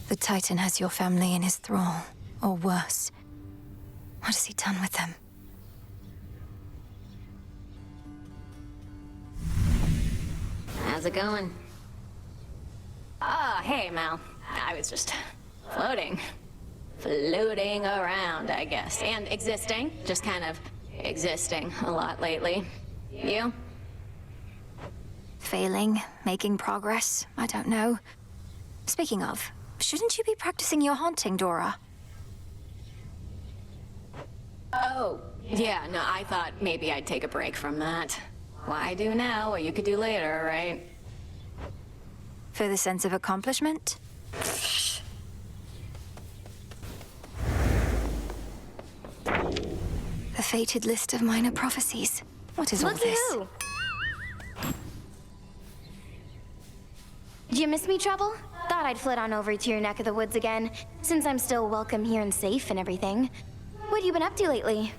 The Titan has your family in his thrall, or worse. What has he done with them? How's it going? Ah, hey, Mal. I was just floating. Floating around, I guess. And existing. Just kind of existing a lot lately. You? Failing, making progress, I don't know. Speaking of, shouldn't you be practicing your haunting, Dora? Oh, yeah, no, I thought maybe I'd take a break from that. Why do now what you could do later, right? For the sense of accomplishment? The fated list of minor prophecies. What is all Look this? who! Did you miss me, Trouble? Thought I'd flit on over to your neck of the woods again, since I'm still welcome here and safe and everything. What have you been up to lately?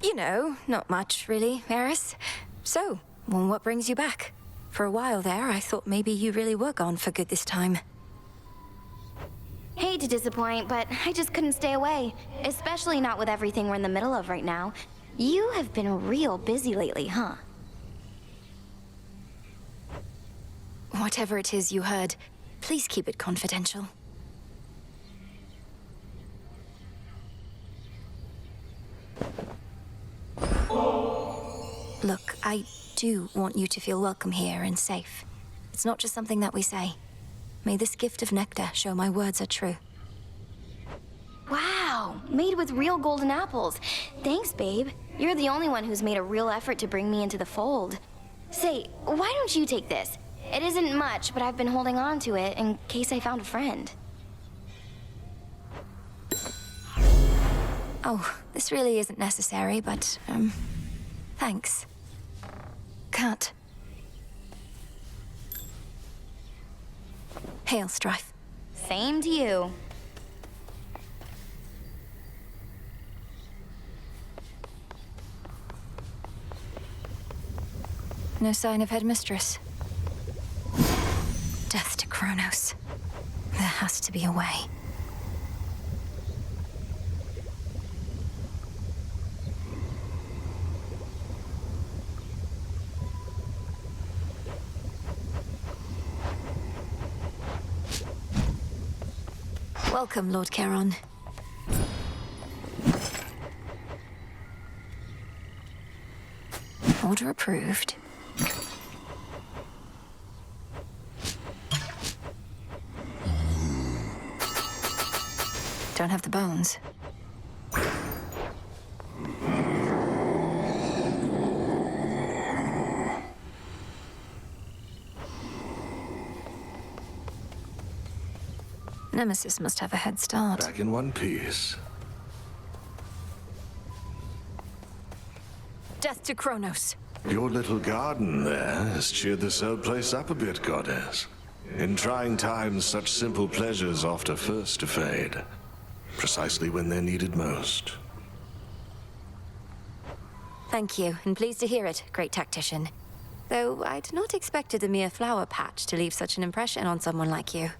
You know, not much, really, Eris. So, well, what brings you back? For a while there, I thought maybe you really were gone for good this time. Hate to disappoint, but I just couldn't stay away. Especially not with everything we're in the middle of right now. You have been real busy lately, huh? Whatever it is you heard, please keep it confidential. Look, I do want you to feel welcome here and safe. It's not just something that we say. May this gift of nectar show my words are true. Wow, made with real golden apples. Thanks, babe. You're the only one who's made a real effort to bring me into the fold. Say, why don't you take this? It isn't much, but I've been holding on to it in case I found a friend. Oh, this really isn't necessary, but, thanks. Can't. Hail, Strife. Same to you. No sign of Headmistress. Death to Chronos. There has to be a way. Welcome, Lord Charon. Order approved. Don't have the bones. Nemesis must have a head start. Back in one piece. Death to Chronos. Your little garden there has cheered this old place up a bit, Goddess. In trying times, such simple pleasures oft are first to fade. Precisely when they're needed most. Thank you, and pleased to hear it, great tactician. Though I'd not expected a mere flower patch to leave such an impression on someone like you.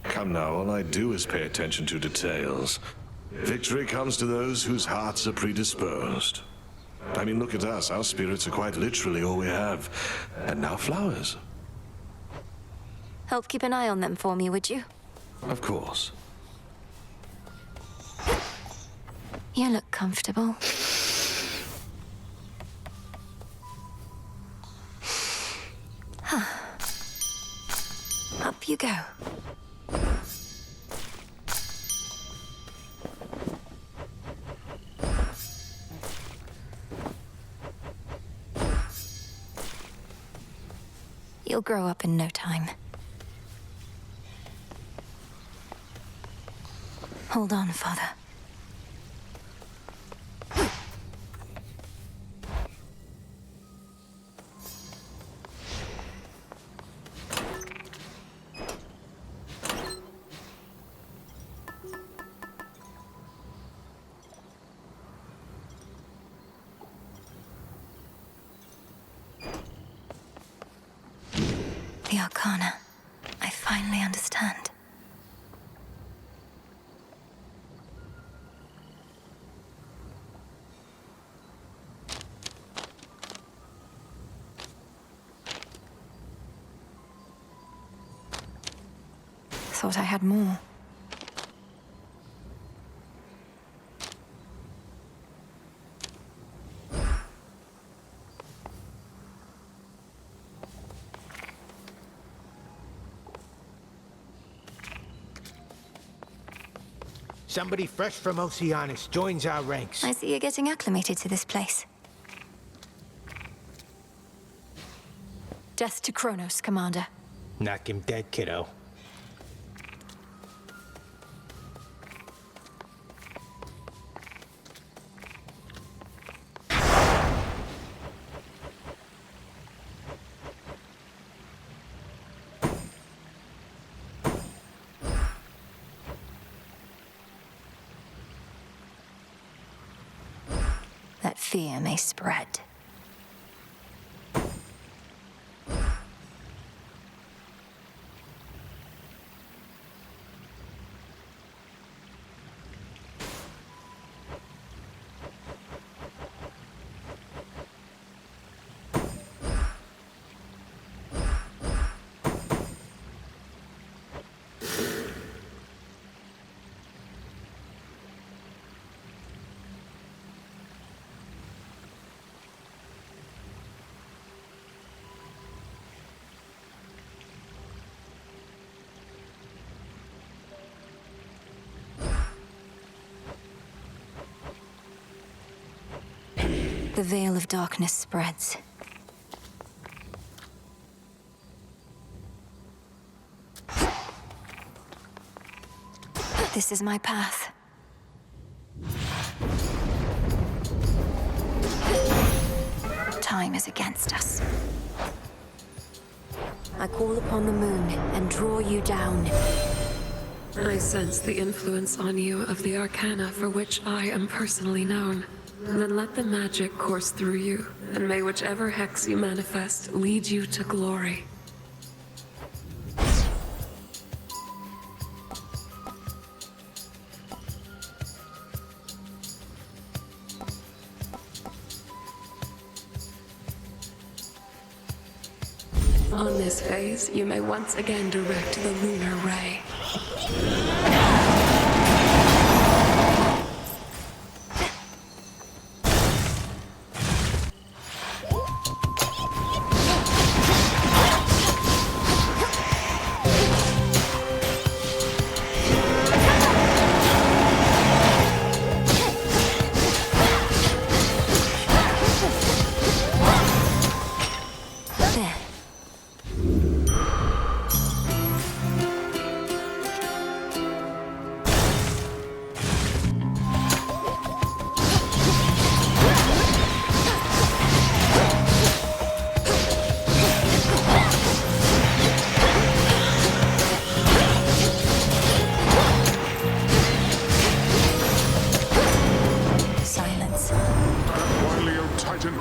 Come now, all I do is pay attention to details. Victory comes to those whose hearts are predisposed. I mean, look at us. Our spirits are quite literally all we have. And now flowers. Help keep an eye on them for me, would you? Of course. You look comfortable. Up you go. You'll grow up in no time. Hold on, Father. The Arcana. I finally understand. Thought I had more. Somebody fresh from Oceanus joins our ranks. I see you're getting acclimated to this place. Death to Chronos, Commander. Knock him dead, kiddo. That fear may spread. The veil of darkness spreads. This is my path. Time is against us. I call upon the moon and draw you down. I sense the influence on you of the Arcana for which I am personally known. Then let the magic course through you, and may whichever hex you manifest lead you to glory. On this phase, you may once again direct the lunar ray.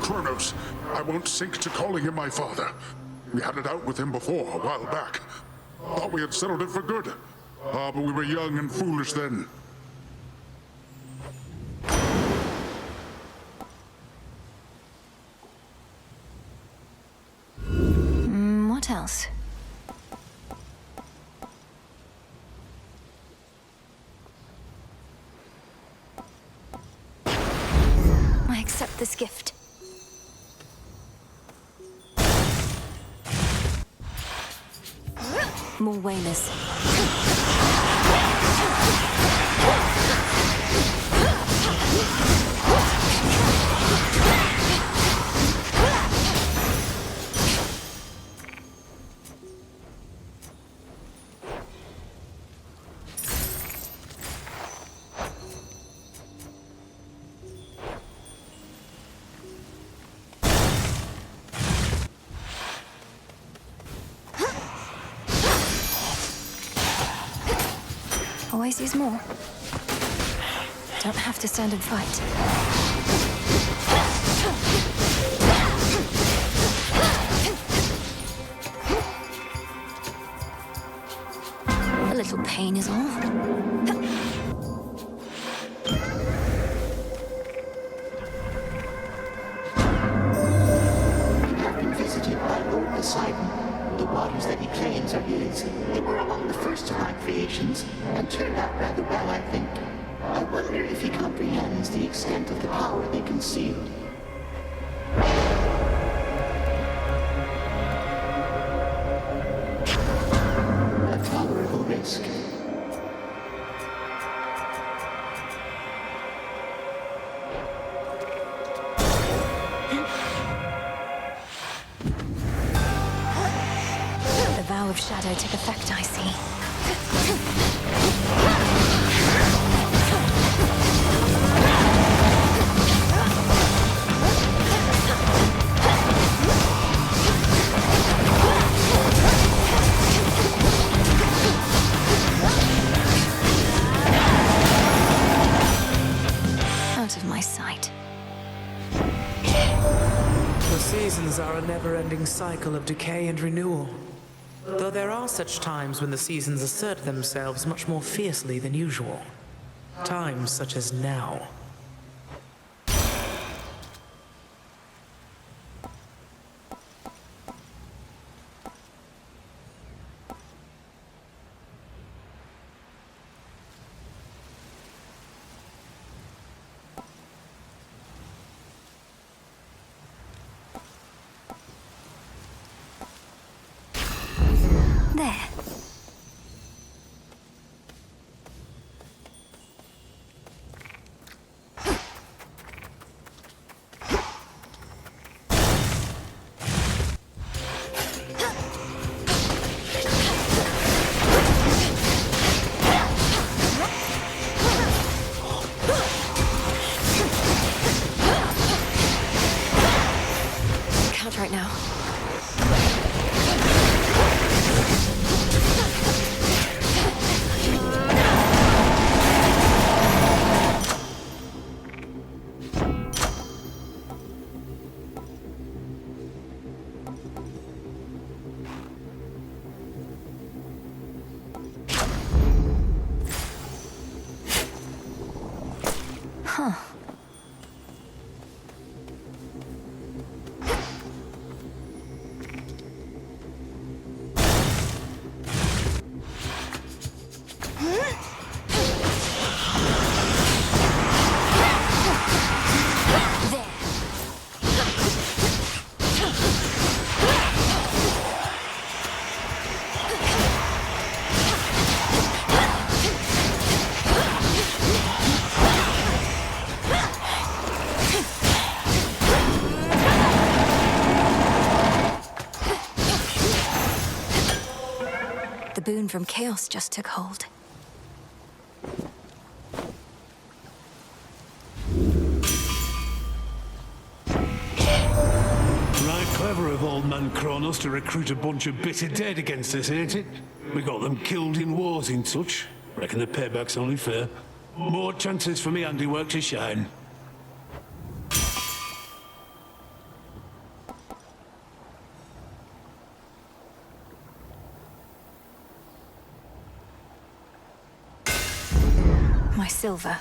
Chronos. I won't sink to calling him my father. We had it out with him before, a while back. Thought we had settled it for good. But we were young and foolish then. What else? I accept this gift. More whalers. Always use more. Don't have to stand and fight. Poseidon. The waters that he claims are his, they were among the first of my creations, and turned out rather well, I think. I wonder if he comprehends the extent of the power they conceal. A tolerable risk. The vow of shadow took effect, I see. Out of my sight. The seasons are a never-ending cycle of decay and renewal. Though there are such times when the seasons assert themselves much more fiercely than usual. Times such as now. There. Count right now. Huh. The boon from chaos just took hold. Right clever of old man Chronos to recruit a bunch of bitter dead against us, ain't it? We got them killed in wars and such. Reckon the payback's only fair. More chances for me handiwork to shine. My silver.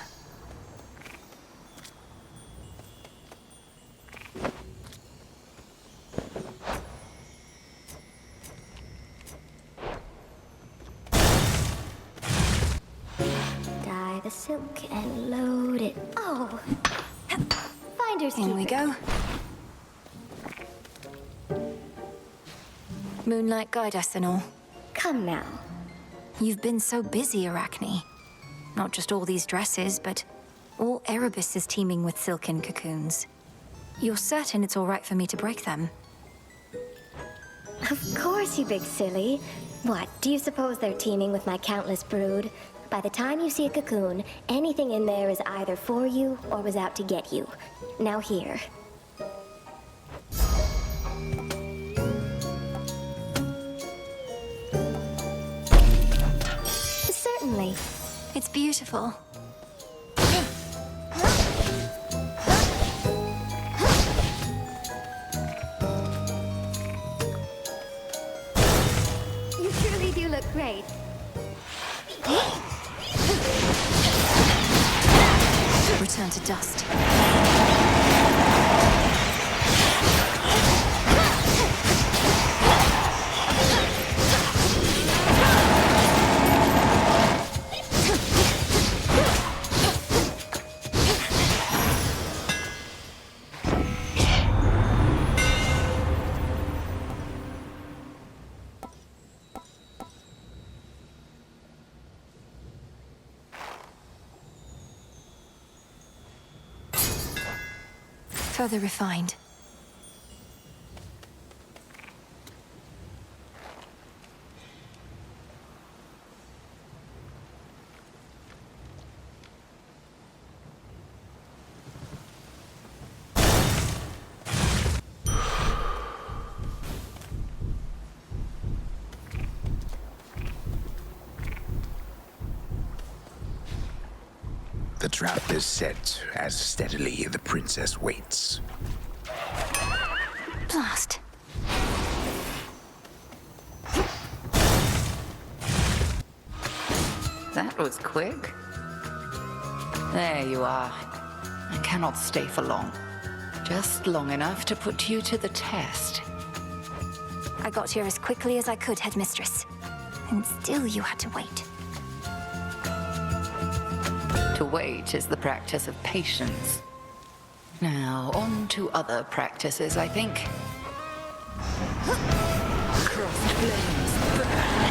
Dye the silk and load it. Oh! Finders In we go. Moonlight guide us and all. Come now. You've been so busy, Arachne. Not just all these dresses, but all Erebus is teeming with silken cocoons. You're certain it's all right for me to break them? Of course, you big silly. What, do you suppose they're teeming with my countless brood? By the time you see a cocoon, anything in there is either for you or was out to get you. Now here. Certainly. It's beautiful. You truly do look great. Return to dust. further refined. The trap is set as steadily the princess waits. Blast. That was quick. There you are. I cannot stay for long. Just long enough to put you to the test. I got here as quickly as I could, Headmistress. And still you had to wait. To wait is the practice of patience. Now, on to other practices, I think. Crossed flames burn.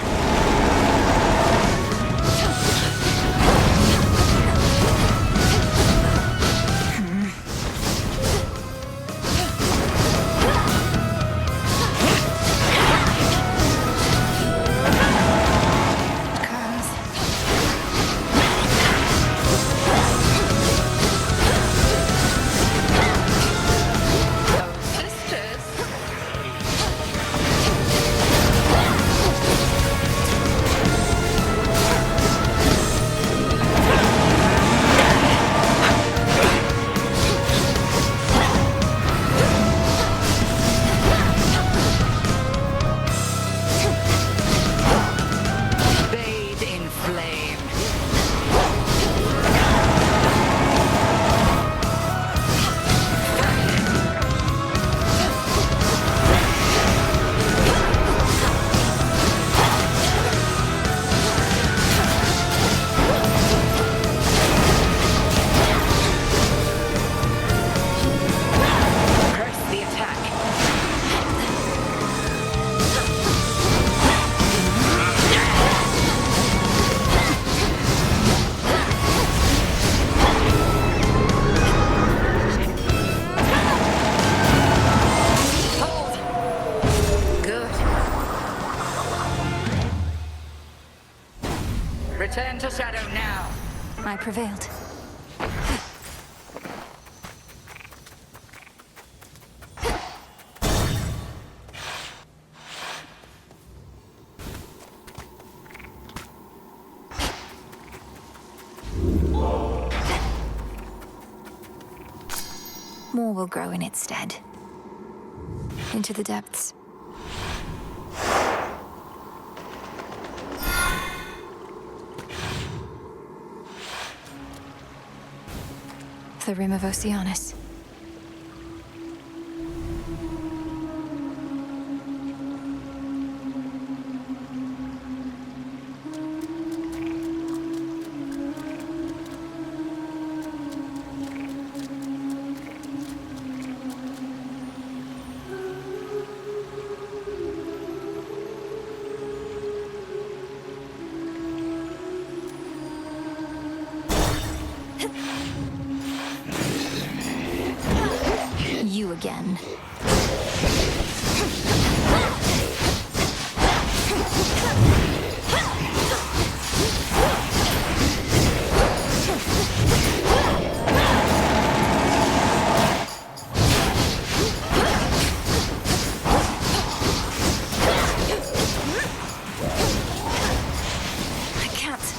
Return to shadow now. I prevailed. More will grow in its stead. Into the depths. The rim of Oceanus. You again. I can't.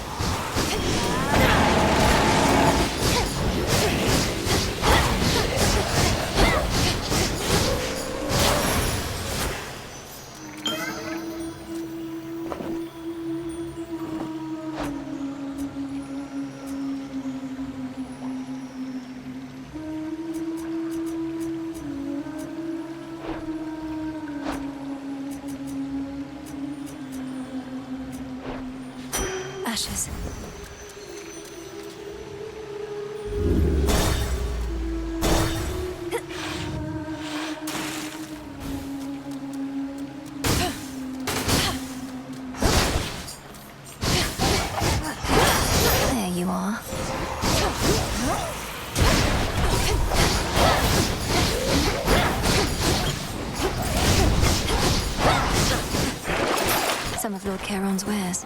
Ashes. There you are. of Lord Charon's wares.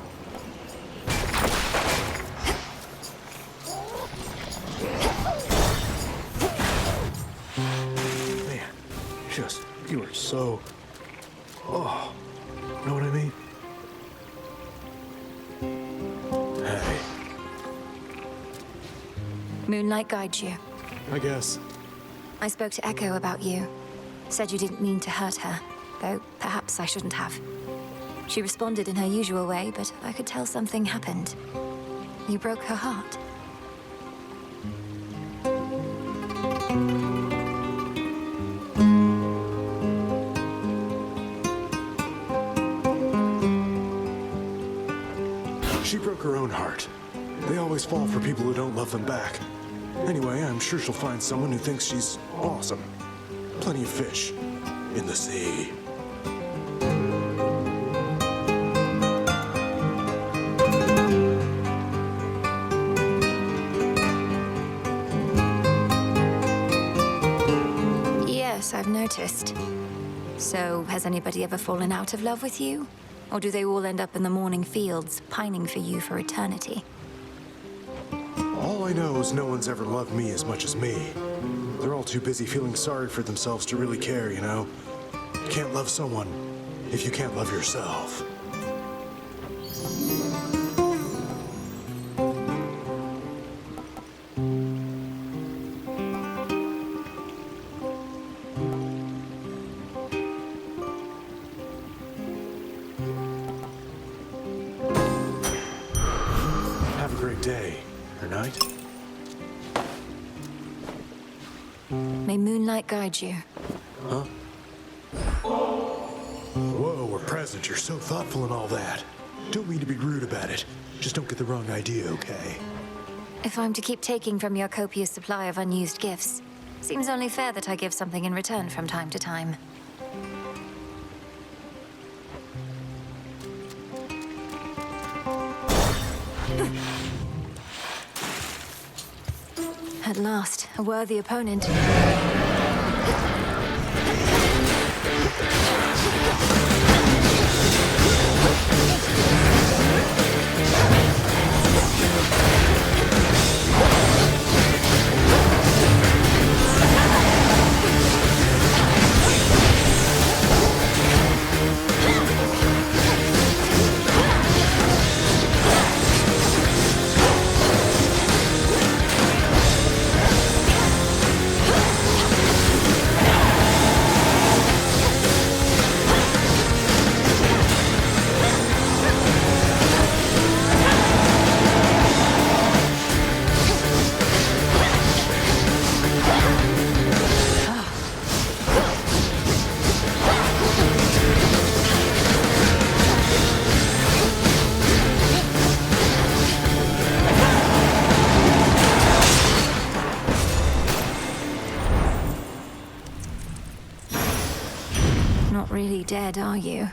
Man, you are so... Oh, know what I mean? Hey. Moonlight guides you. I guess. I spoke to Echo about you. Said you didn't mean to hurt her, though perhaps I shouldn't have. She responded in her usual way, but I could tell something happened. You broke her heart. She broke her own heart. They always fall for people who don't love them back. Anyway, I'm sure she'll find someone who thinks she's awesome. Plenty of fish in the sea. Yes, I've noticed. So, has anybody ever fallen out of love with you? Or do they all end up in the morning fields, pining for you for eternity? All I know is no one's ever loved me as much as me. They're all too busy feeling sorry for themselves to really care, you know? You can't love someone if you can't love yourself. Have a great day, or night. May moonlight guide you. Huh? Whoa, we're present. You're so thoughtful and all that. Don't mean to be rude about it. Just don't get the wrong idea, okay? If I'm to keep taking from your copious supply of unused gifts, seems only fair that I give something in return from time to time. At last, a worthy opponent. Not really dead, are you?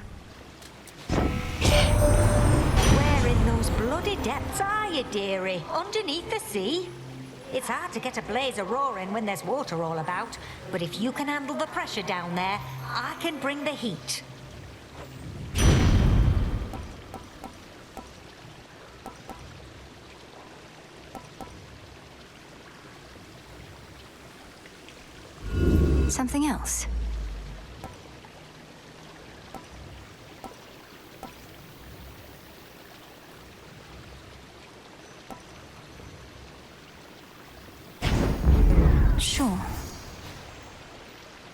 Where in those bloody depths are you, dearie? Underneath the sea? It's hard to get a blaze a-roaring when there's water all about, but if you can handle the pressure down there, I can bring the heat. Something else? Sure.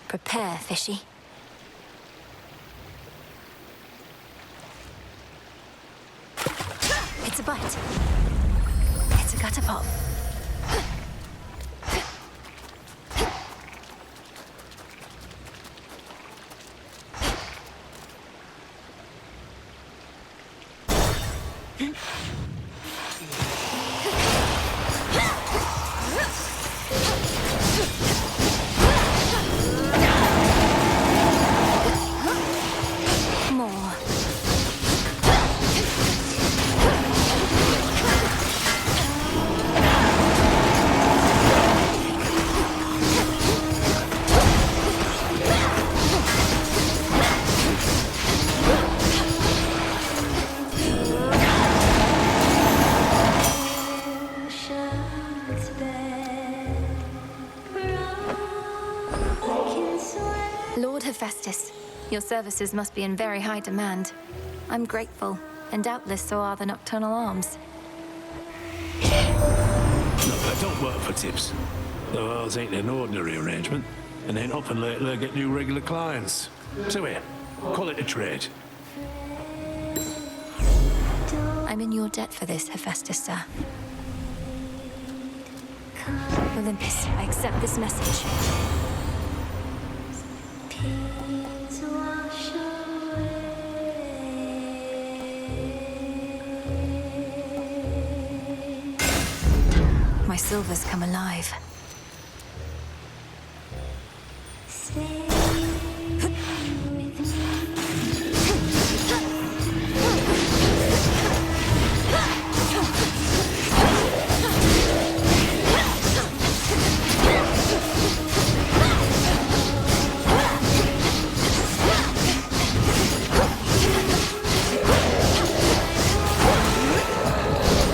Prepare, fishy. It's a bite. It's a gutter pop. Lord Hephaestus, your services must be in very high demand. I'm grateful, and doubtless so are the Nocturnal Arms. No, I don't work for tips. Though ours ain't an ordinary arrangement, and ain't often lately I get new regular clients. So here, call it a trade. I'm in your debt for this, Hephaestus, sir. Olympus, I accept this message. My silver's come alive.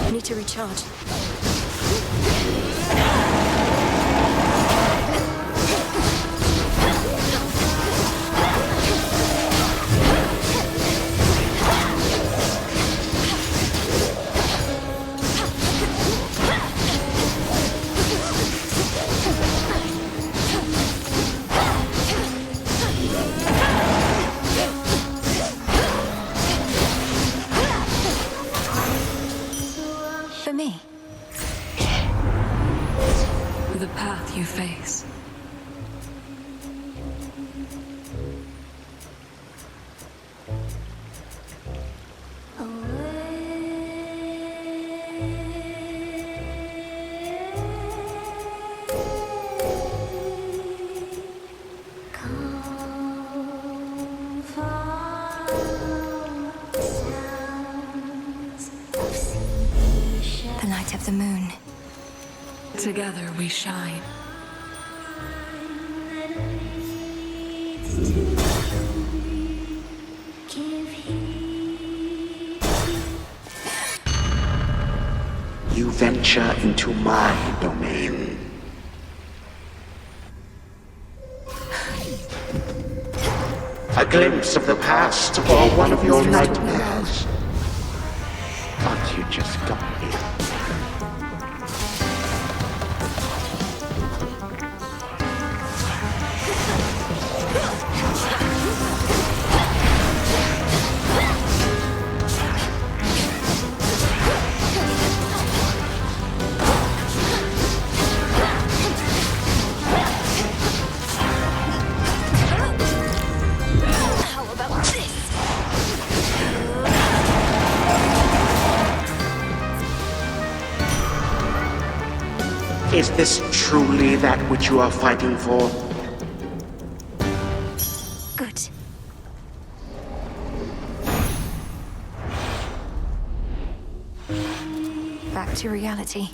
I need to recharge. For me. The path you face. The light of the moon. Together we shine. You venture into my domain. A glimpse of the past or one of your nightmares. But you just got me. Is this truly that which you are fighting for? Good. Back to reality.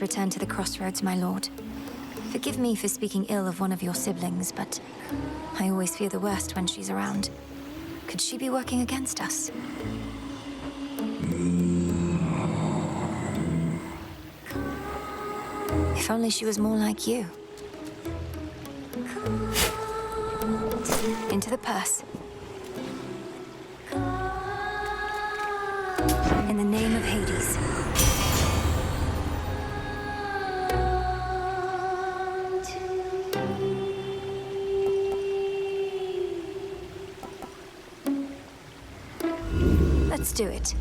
Return to the crossroads, my lord. Forgive me for speaking ill of one of your siblings, but I always fear the worst when she's around. Could she be working against us? If only she was more like you. Into the purse. In the name of Hades. Let's do it.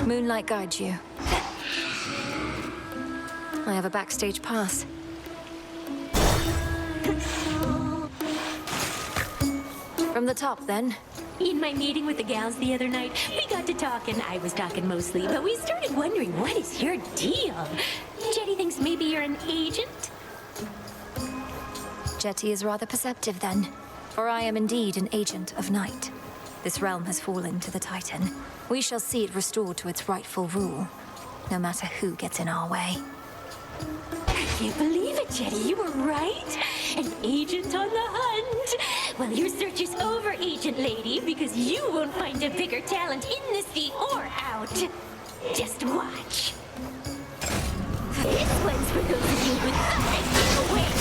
Moonlight guides you. I have a backstage pass. From the top, then. In my meeting with the gals the other night, we got to talking. I was talking mostly, but we started wondering, what is your deal? Jetty thinks maybe you're an agent? Jetty is rather perceptive then, for I am indeed an agent of night. This realm has fallen to the Titan. We shall see it restored to its rightful rule, no matter who gets in our way. I can't believe it, Jetty. You were right. An agent on the hunt. Well, your search is over, Agent Lady, because you won't find a bigger talent in the sea or out. Just watch. This one's for those of you who thought I'd get away.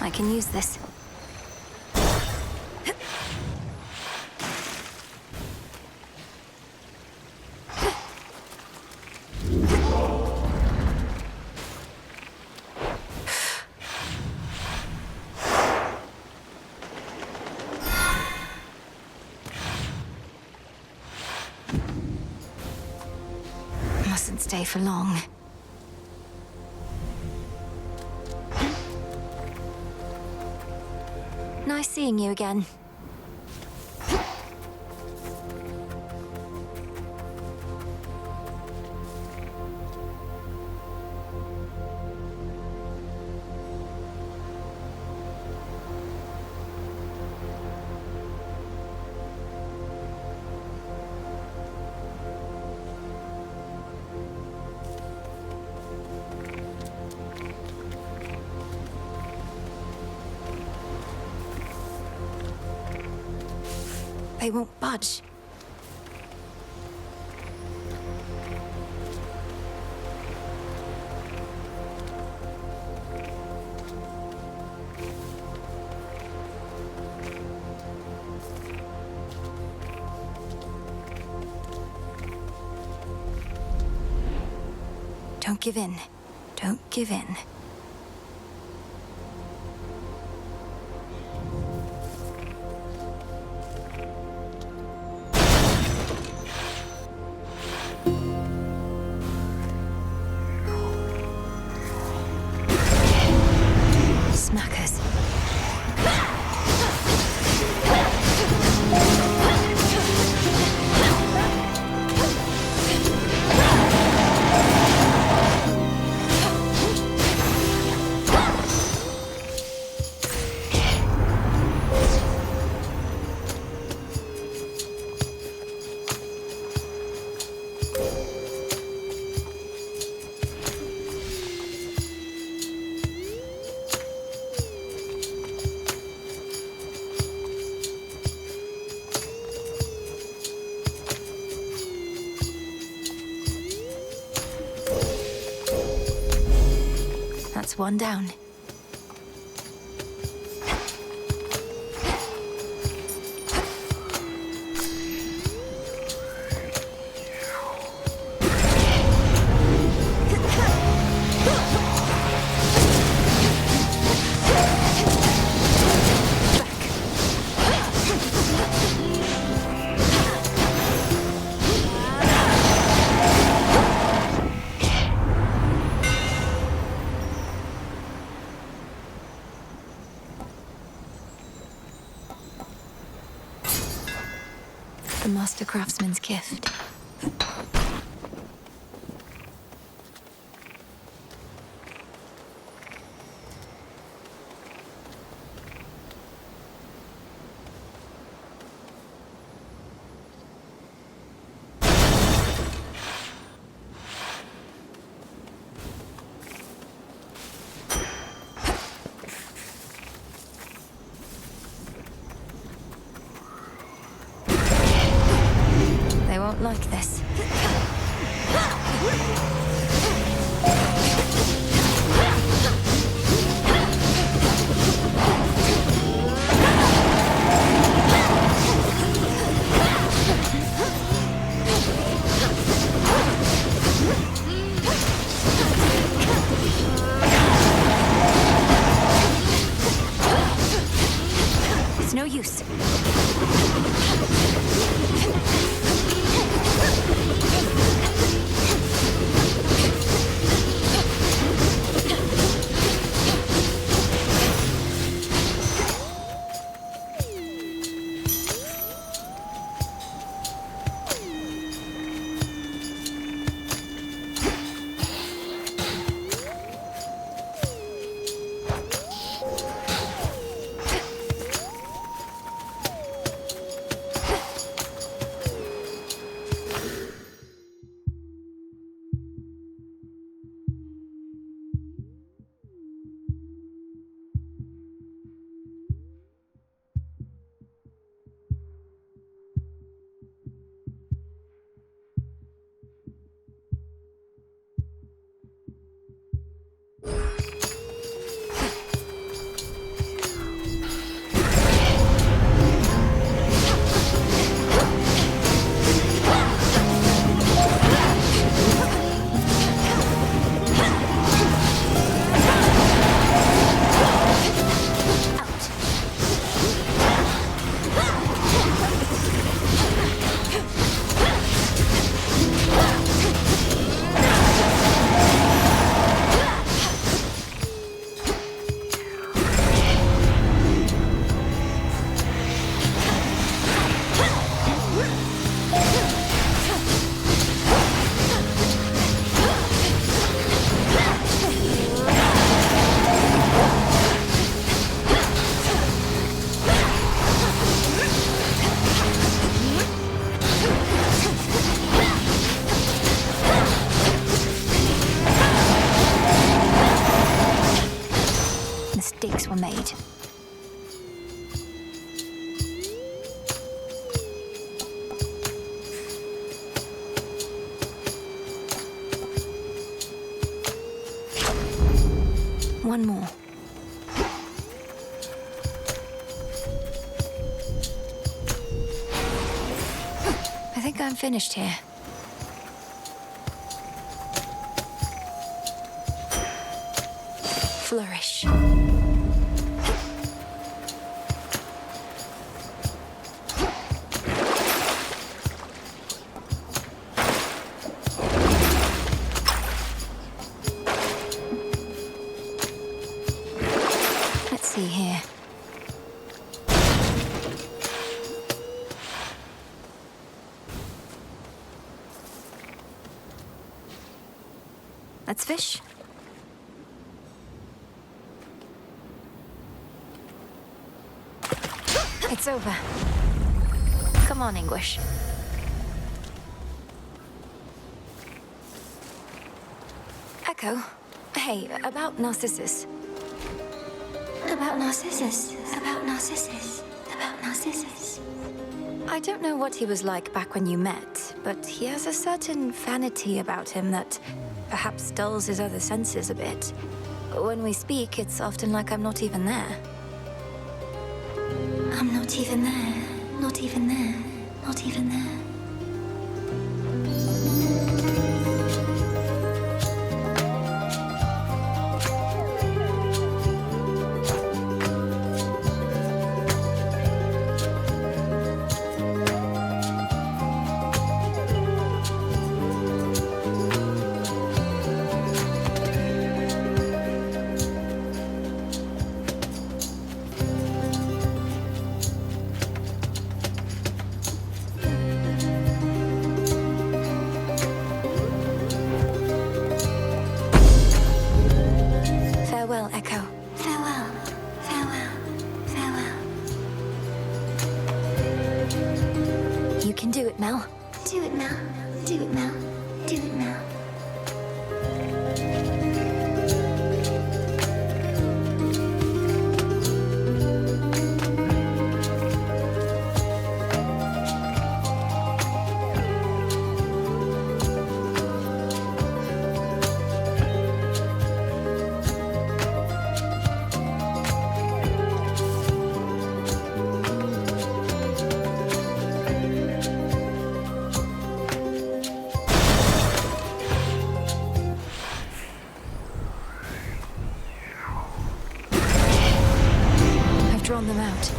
I can use this. Mustn't stay for long. Nice seeing you again. They won't budge. Don't give in. Don't give in. That's one down. The Master Craftsman's gift. They won't like this. It's no use. Mistakes were made. One more. I think I'm finished here. Flourish. Let's see here. Let's fish. It's over. Come on, English. Echo. Hey, about Narcissus. About Narcissus. About Narcissus. About Narcissus. I don't know what he was like back when you met, but he has a certain vanity about him that perhaps dulls his other senses a bit. When we speak, it's often like I'm not even there. I'm not even there. Not even there. Not even there. Farewell, Echo. Farewell. Farewell. Farewell. You can do it, Mel. Do it, Mel. Do it, Mel. Do it, Mel. Drawn them out.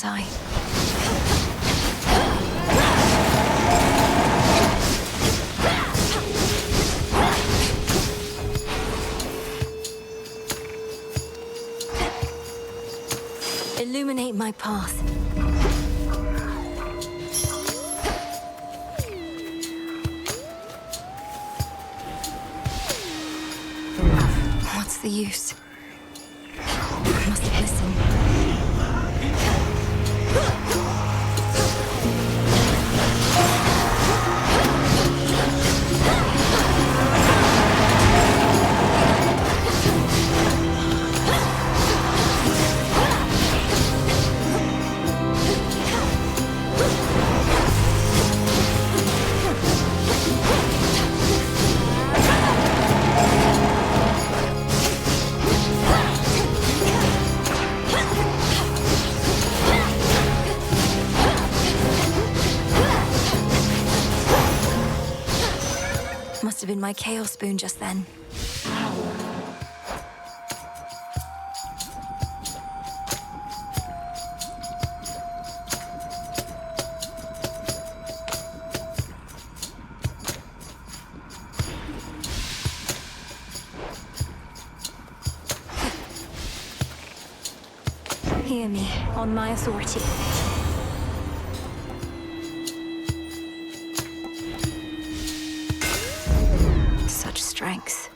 I? Illuminate my path. What's the use? I must listen. Must have been my chaos spoon just then. Hear me, on my authority. Such strength.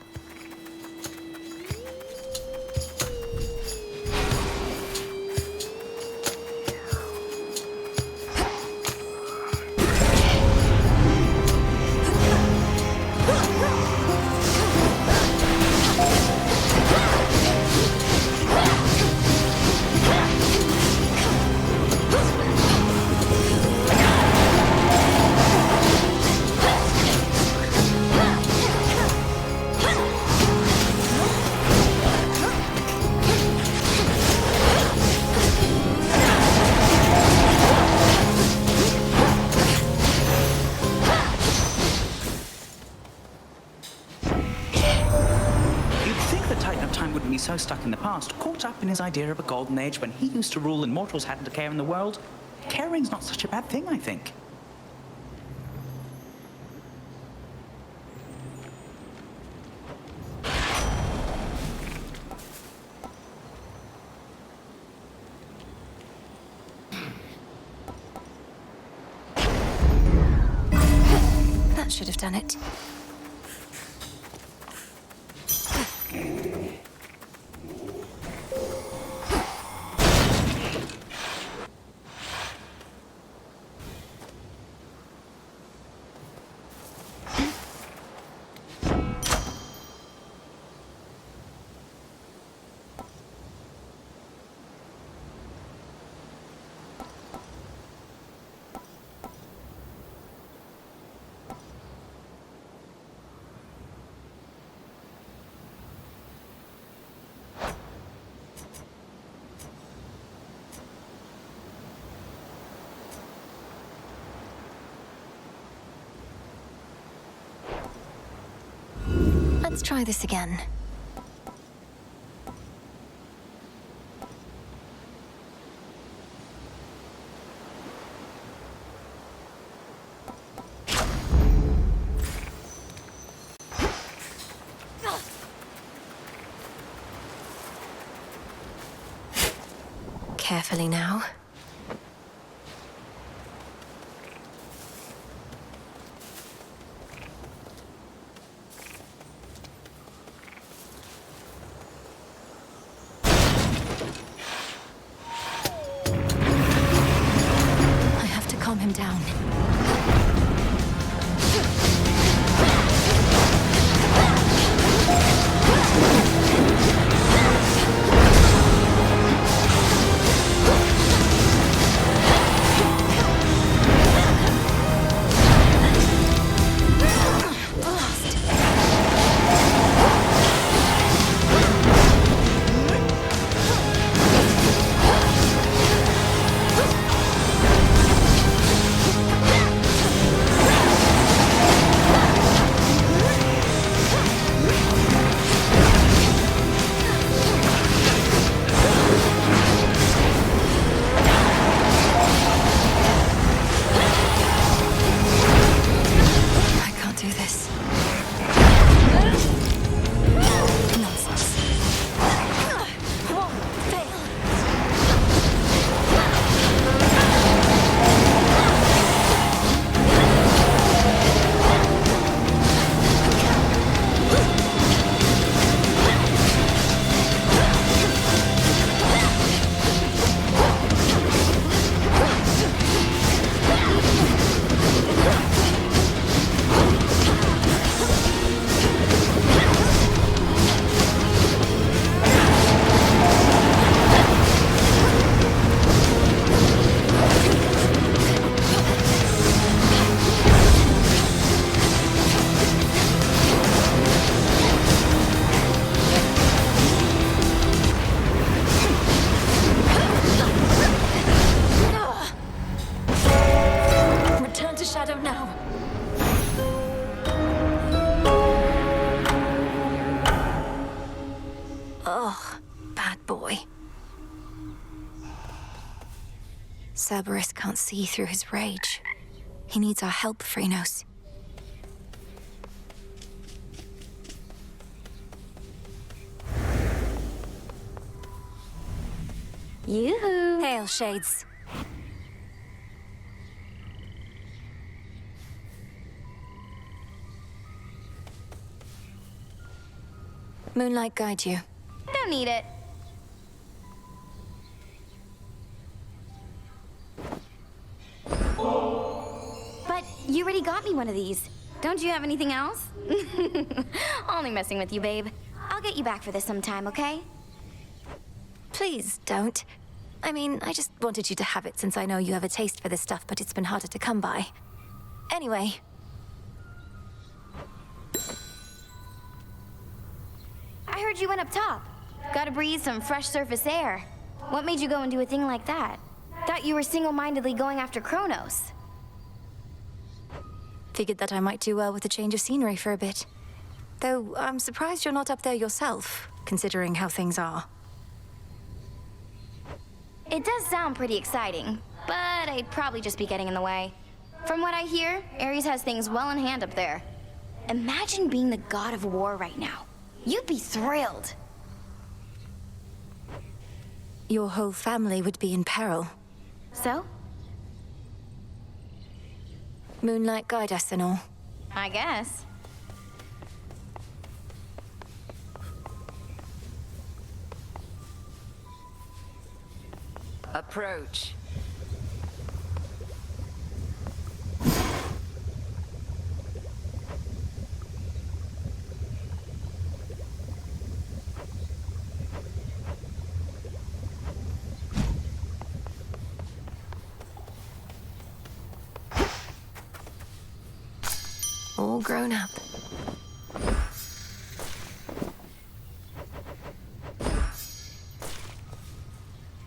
So stuck in the past, caught up in his idea of a golden age when he used to rule and mortals hadn't a care in the world. Caring's not such a bad thing, I think. That should have done it. Let's try this again. Carefully now. Calm him down. Cerberus can't see through his rage. He needs our help, Chronos. Yoo-hoo! Hail, Shades. Moonlight guide you. Don't need it. But you already got me one of these. Don't you have anything else? Only messing with you, babe. I'll get you back for this sometime, okay? Please don't. I mean, I just wanted you to have it since I know you have a taste for this stuff, but it's been harder to come by. Anyway. I heard you went up top. Gotta breathe some fresh surface air. What made you go and do a thing like that? Thought you were single-mindedly going after Chronos. Figured that I might do well with a change of scenery for a bit. Though I'm surprised you're not up there yourself, considering how things are. It does sound pretty exciting, but I'd probably just be getting in the way. From what I hear, Ares has things well in hand up there. Imagine being the god of war right now. You'd be thrilled. Your whole family would be in peril. So? Moonlight guide us and all. I guess. Approach. All grown up.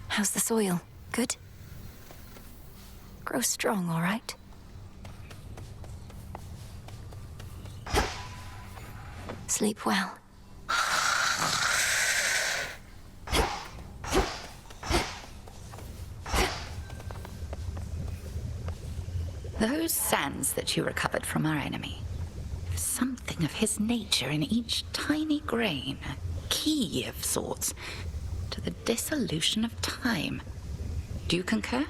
How's the soil? Good? Grow strong, all right? Sleep well. Those sands that you recovered from our enemy. Something of his nature in each tiny grain. A key of sorts to the dissolution of time. Do you concur?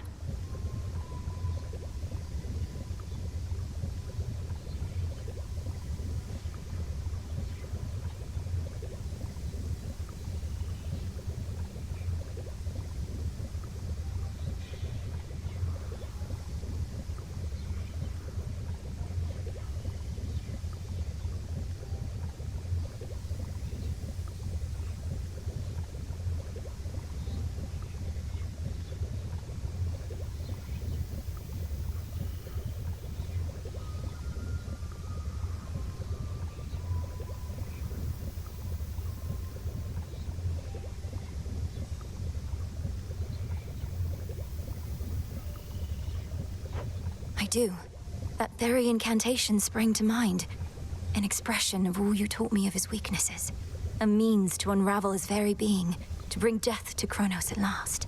I do. That very incantation sprang to mind. An expression of all you taught me of his weaknesses. A means to unravel his very being, to bring death to Chronos at last.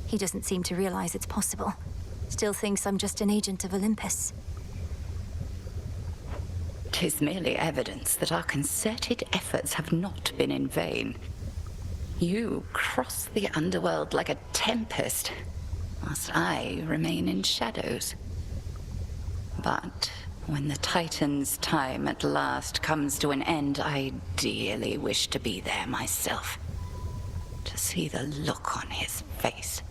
He doesn't seem to realize it's possible. Still thinks I'm just an agent of Olympus. 'Tis merely evidence that our concerted efforts have not been in vain. You cross the underworld like a tempest, whilst I remain in shadows. But when the Titan's time at last comes to an end, I dearly wish to be there myself. To see the look on his face.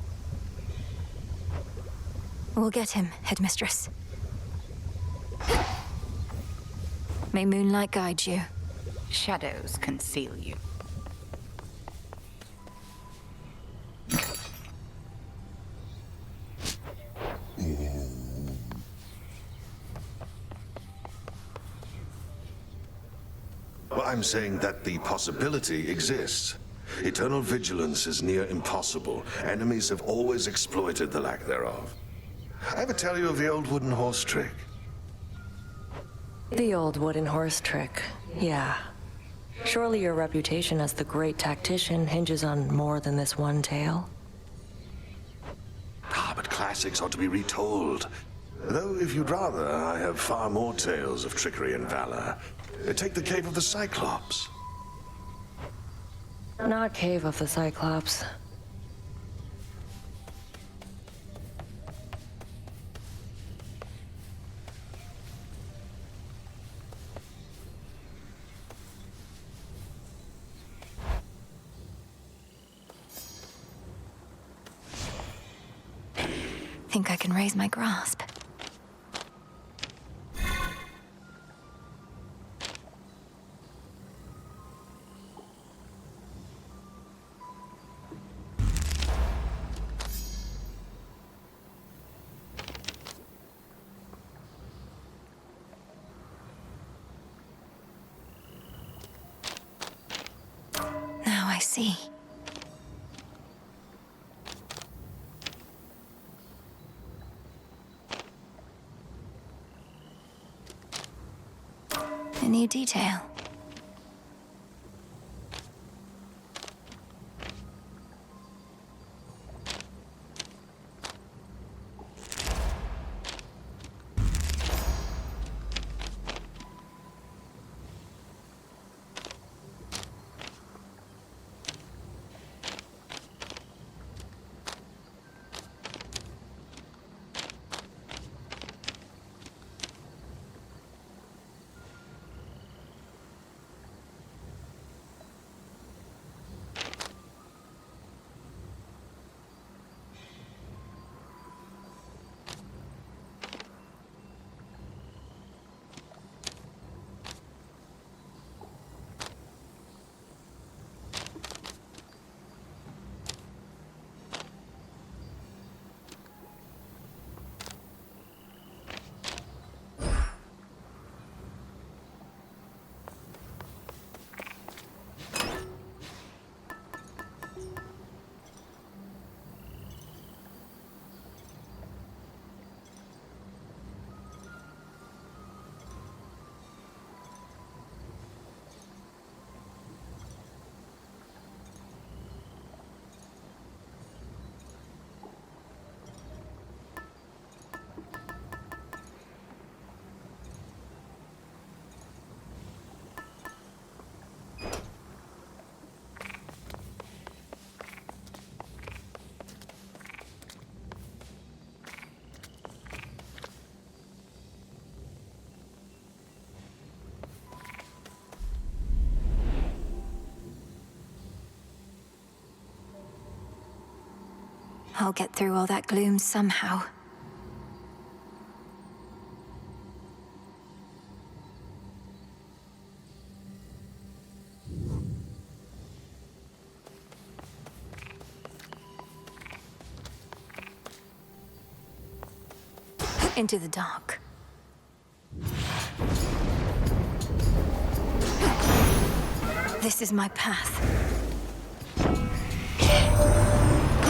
We'll get him, Headmistress. May moonlight guide you. Shadows conceal you. Well, I'm saying that the possibility exists. Eternal vigilance is near impossible. Enemies have always exploited the lack thereof. I ever tell you of the old wooden horse trick? The old wooden horse trick, yeah. Surely your reputation as the great tactician hinges on more than this one tale? Ah, but classics ought to be retold. Though, if you'd rather, I have far more tales of trickery and valor. Take the Cave of the Cyclops. Not Cave of the Cyclops. Think I can raise my grasp. Now I see. A new detail. I'll get through all that gloom somehow. Into the dark. This is my path. I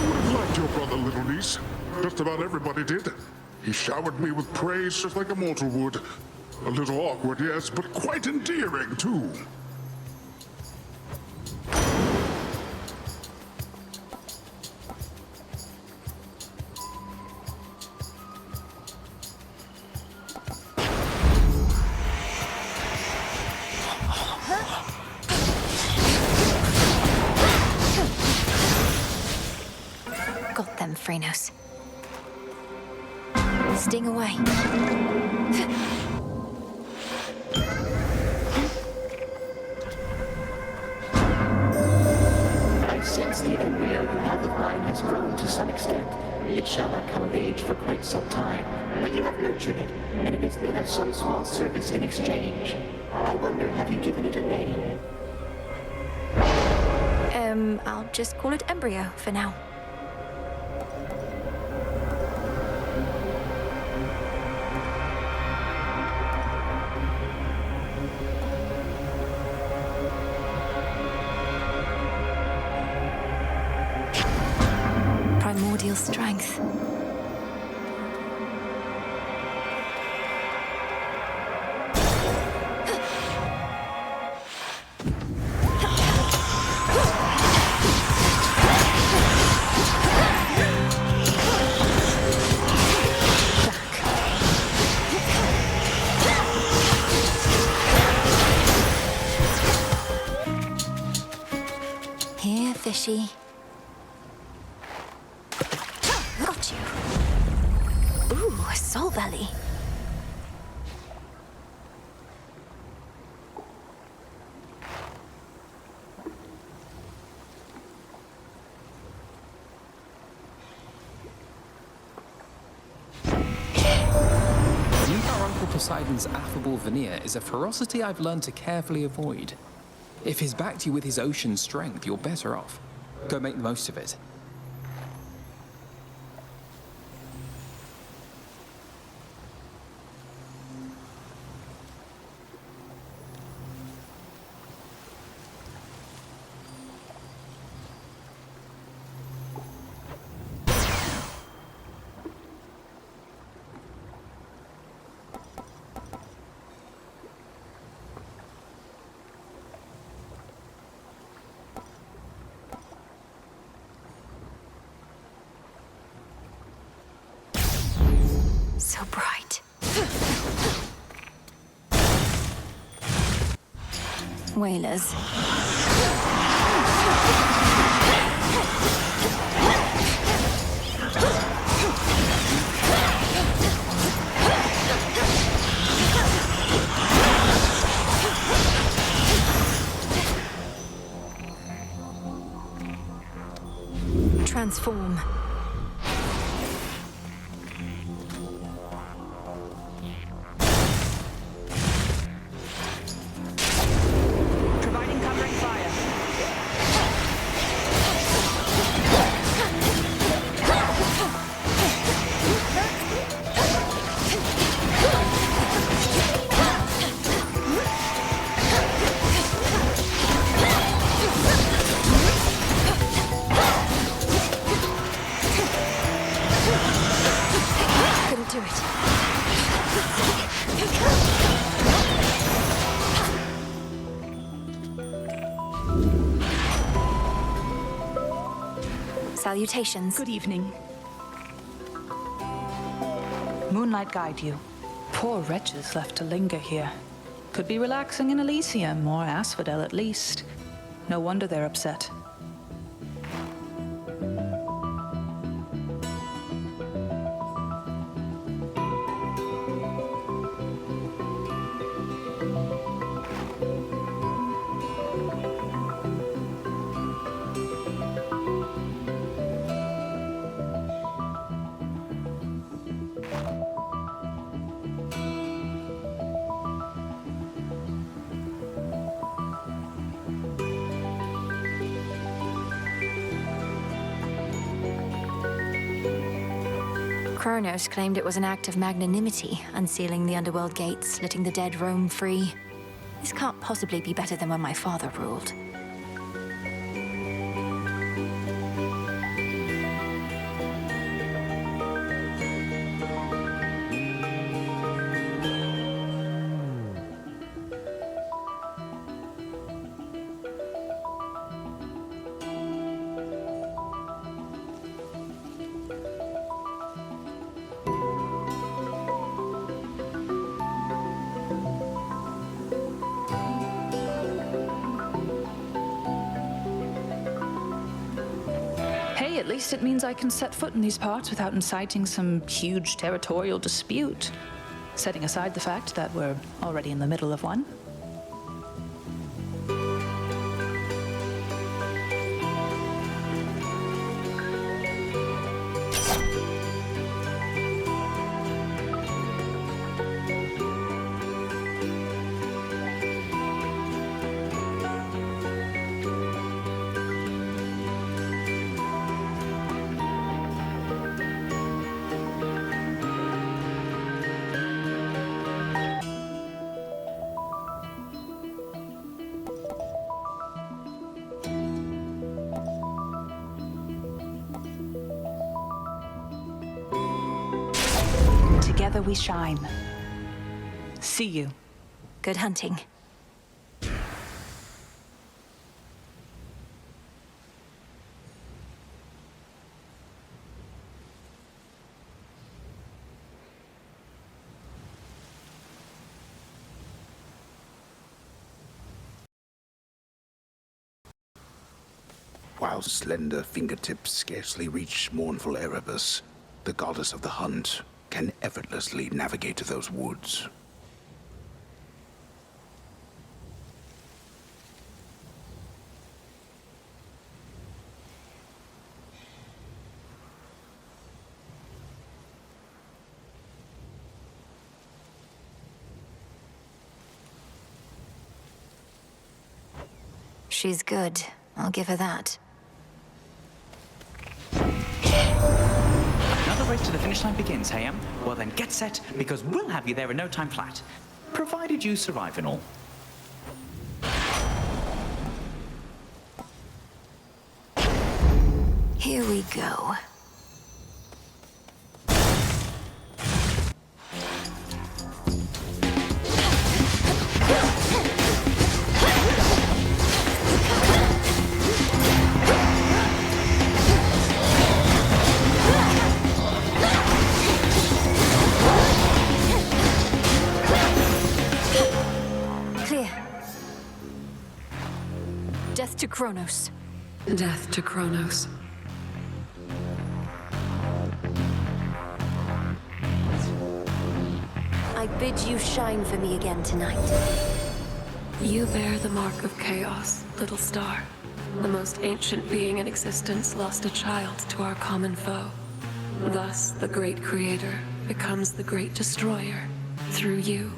would have liked your brother, little niece. Just about everybody did. He showered me with praise just like a mortal would. A little awkward, yes, but quite endearing, too. Got them, Chronos. Sting away. I sense the embryo you have of mine has grown to some extent. It shall not come of age for quite some time, but you have nurtured it, and it has been of some small service in exchange. I wonder, have you given it a name? I'll just call it embryo for now. Primordial strength. Here, fishy. Got you. Ooh, a soul belly. Beneath our Uncle Poseidon's affable veneer is a ferocity I've learned to carefully avoid. If he's backed you with his ocean strength, you're better off. Go make the most of it. So bright. Whalers. Transform. Providing covering fire. Couldn't do it. Salutations. Good evening. Moonlight guide you. Poor wretches left to linger here. Could be relaxing in Elysium or Asphodel at least. No wonder they're upset. Chronos claimed it was an act of magnanimity, unsealing the underworld gates, letting the dead roam free. This can't possibly be better than when my father ruled. Hey, at least it means I can set foot in these parts without inciting some huge territorial dispute. Setting aside the fact that we're already in the middle of one. Together we shine. See you. Good hunting. While slender fingertips scarcely reach mournful Erebus, the goddess of the hunt can effortlessly navigate those woods. She's good. I'll give her that. Another race to the finish line begins, hey, Well then, get set, because we'll have you there in no time flat. Provided you survive and all. Here we go. Death to Chronos. Death to Chronos. I bid you shine for me again tonight. You bear the mark of chaos, little star. The most ancient being in existence lost a child to our common foe. Thus, the great creator becomes the great destroyer through you.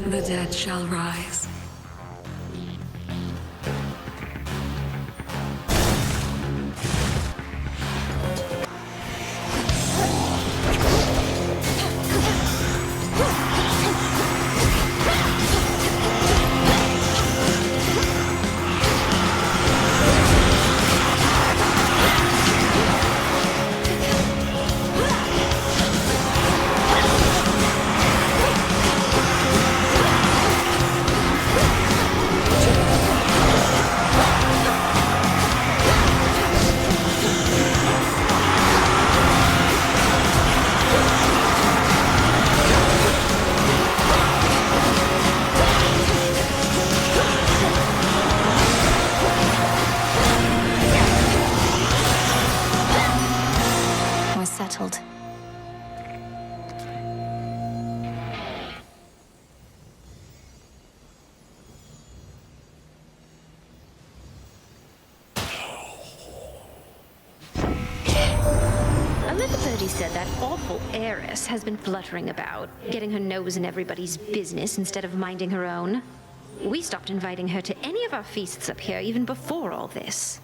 The dead shall rise. Settled. Somebody said that awful heiress has been fluttering about, getting her nose in everybody's business instead of minding her own. We stopped inviting her to any of our feasts up here even before all this.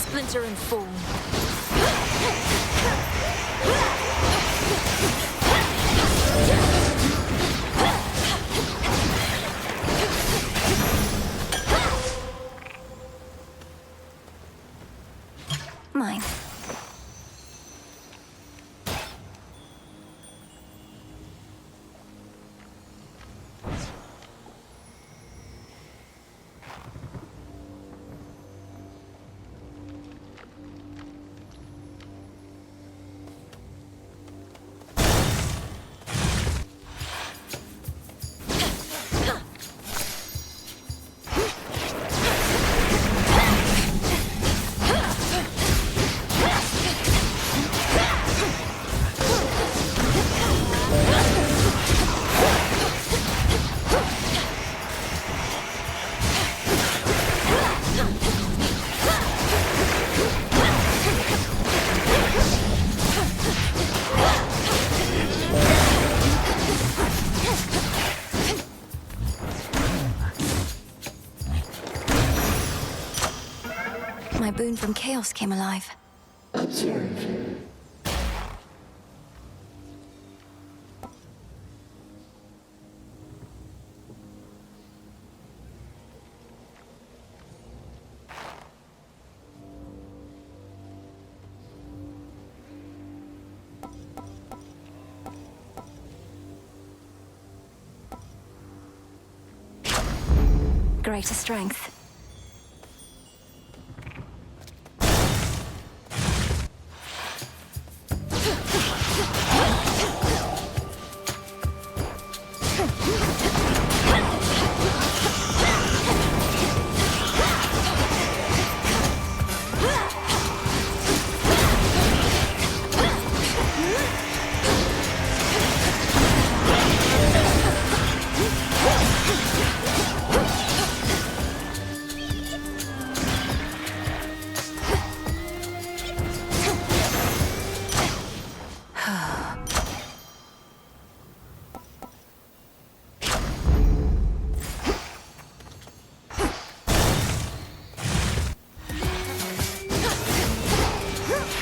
Splinter and fall. Mine. My boon from chaos came alive. Observe. Greater strength.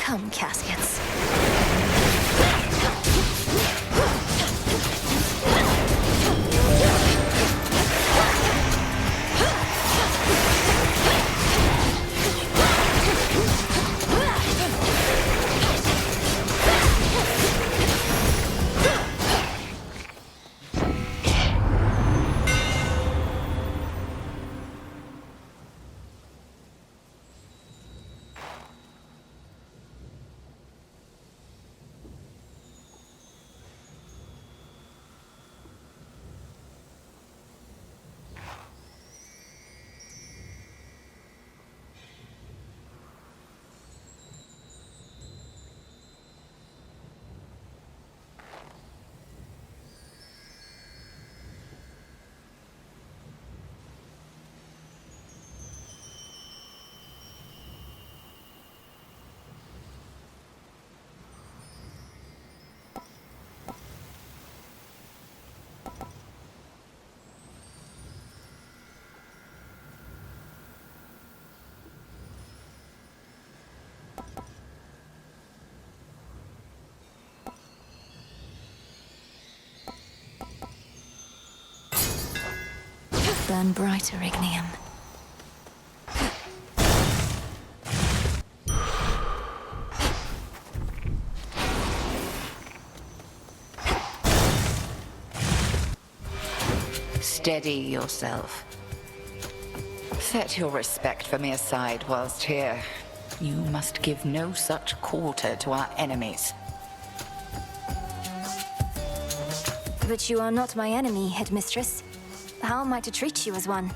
Come, caskets. burn brighter, Ignium. Steady yourself. Set your respect for me aside whilst here. You must give no such quarter to our enemies. But you are not my enemy, headmistress. How am I to treat you as one?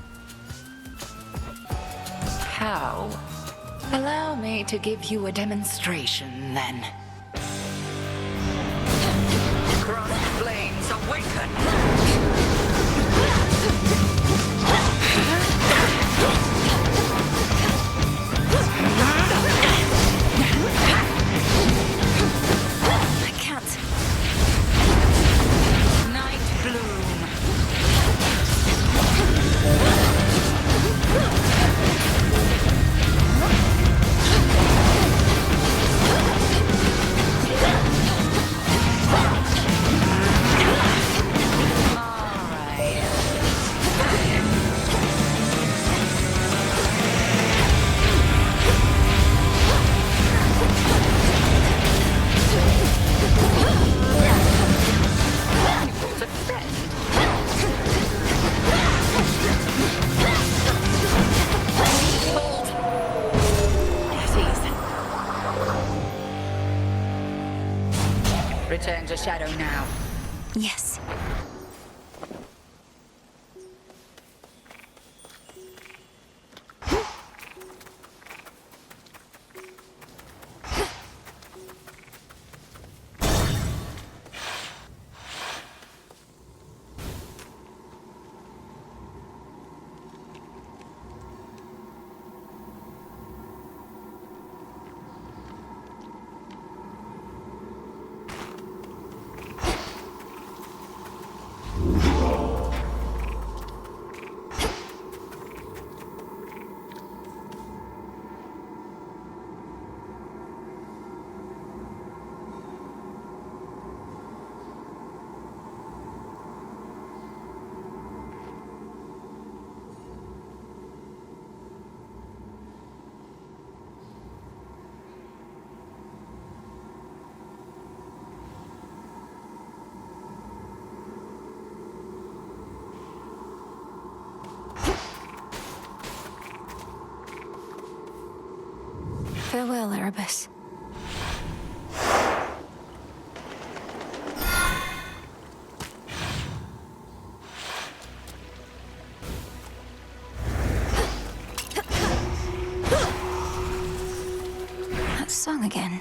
How? Allow me to give you a demonstration, then. Cross flames awaken! I can't. Night bloom. Return to Shadow now. Yes. Farewell, Erebus. That song again.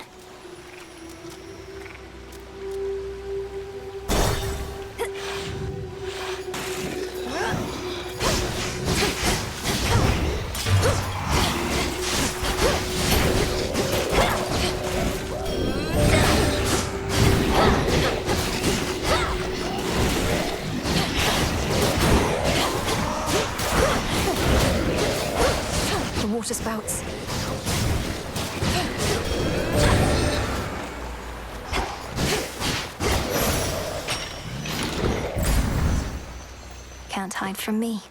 Water spouts. Can't hide from me.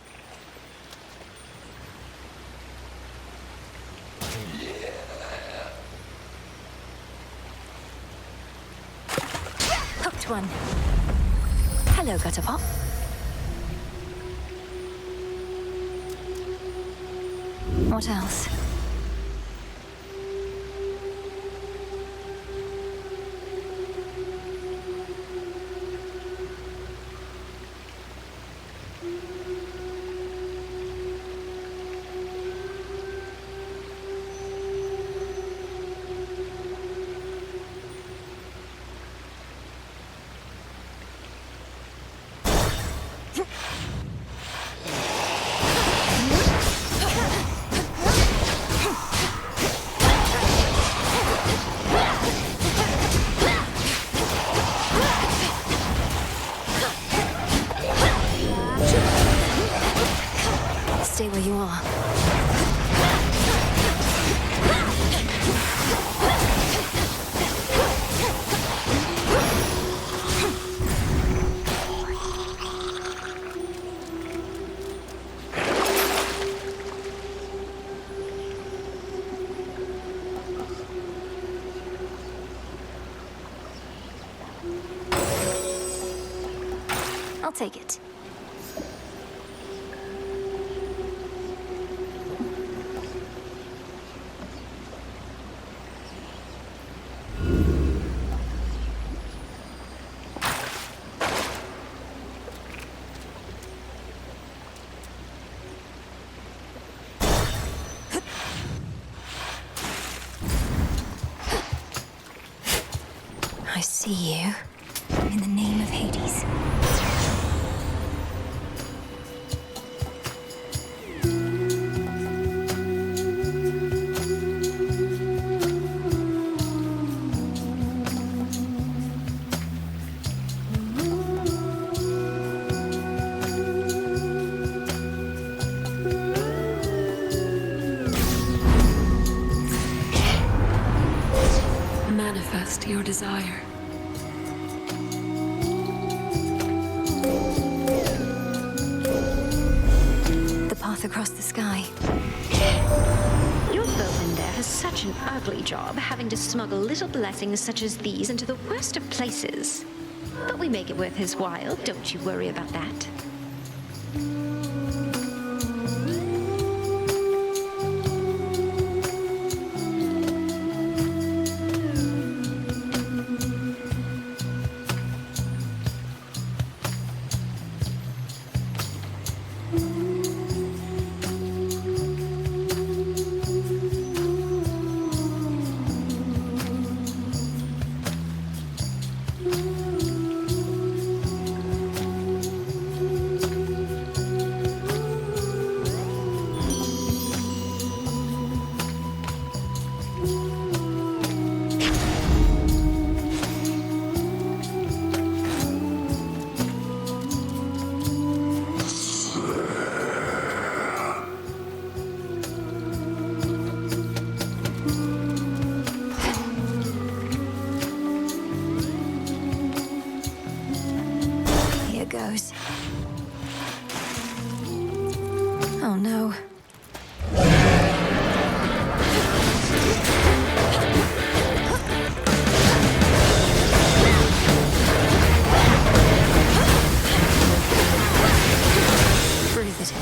Hooked one. Hello, Gutterpop. What else? I'll take it. I see you. In the name of Hades. Manifest your desire. The path across the sky. Your bowman there has such an ugly job having to smuggle little blessings such as these into the worst of places. But we make it worth his while, don't you worry about that. Goes. Oh no. Breathe it in.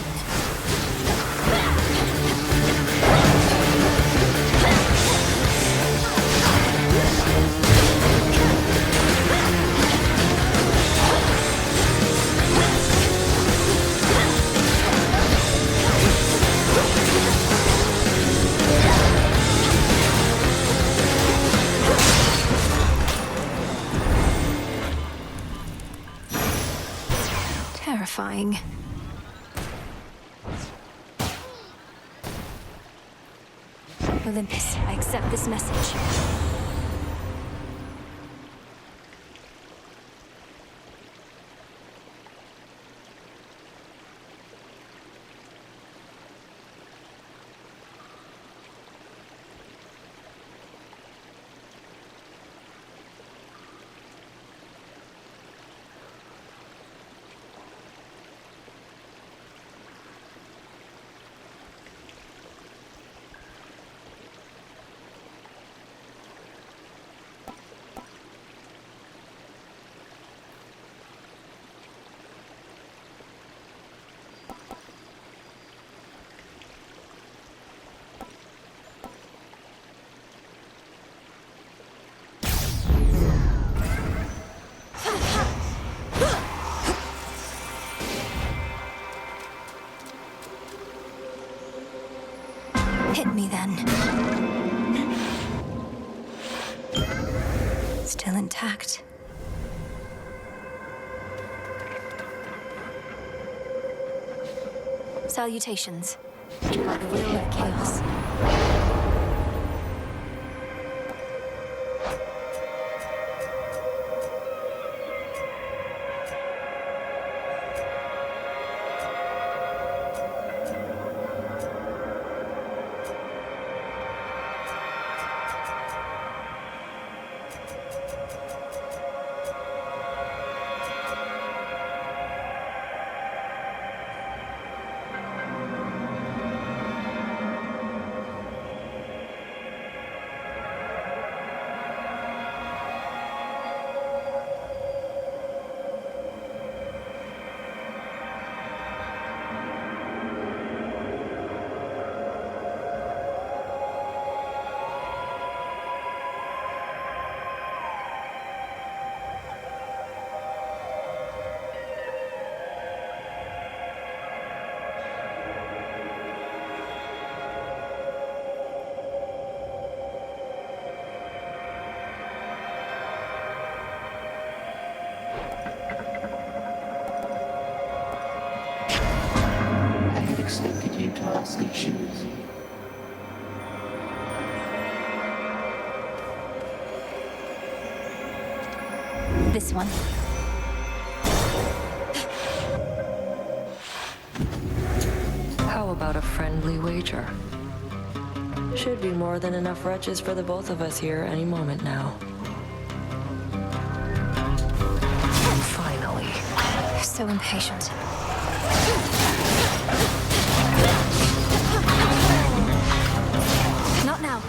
Terrifying. Olympus, I accept this message. Hit me then. Still intact. Salutations. To our will of chaos. I had expected you to ask me shoes. This one. How about a friendly wager? Should be more than enough wretches for the both of us here any moment now. Finally. So impatient. Not now.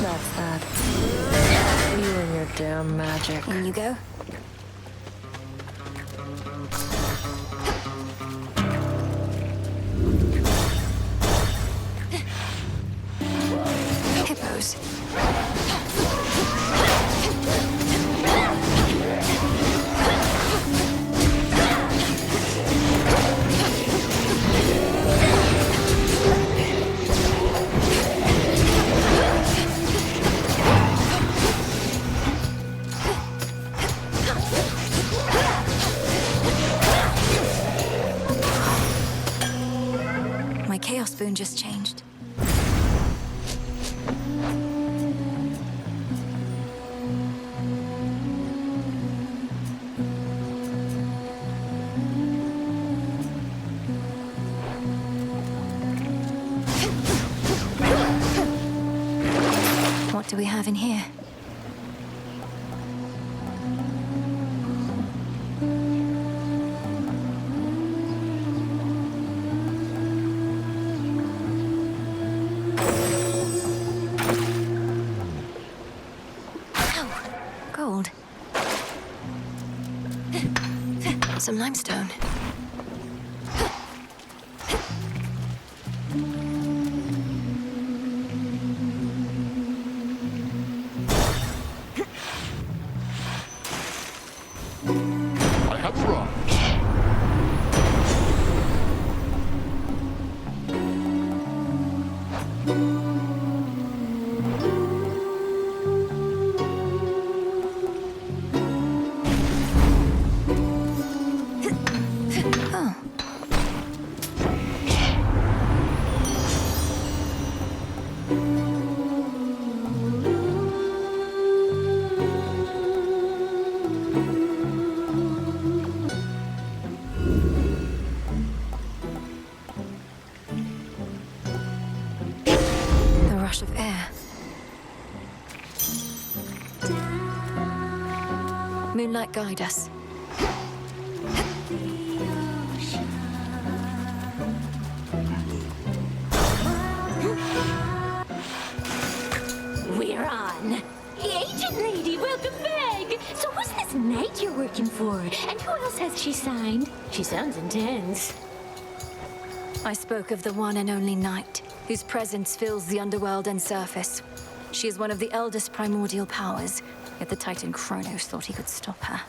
That's that. You and your damn magic. In you go. Hippos. My chaos boon just changed. What do we have in here? Gold. Some limestone. I have arrived. Oh. The rush of air. Moonlight, guide us. We're on. Agent lady, welcome back. So who's this knight you're working for? And who else has she signed? She sounds intense. I spoke of the one and only night, whose presence fills the underworld and surface. She is one of the eldest primordial powers, yet the Titan Chronos thought he could stop her.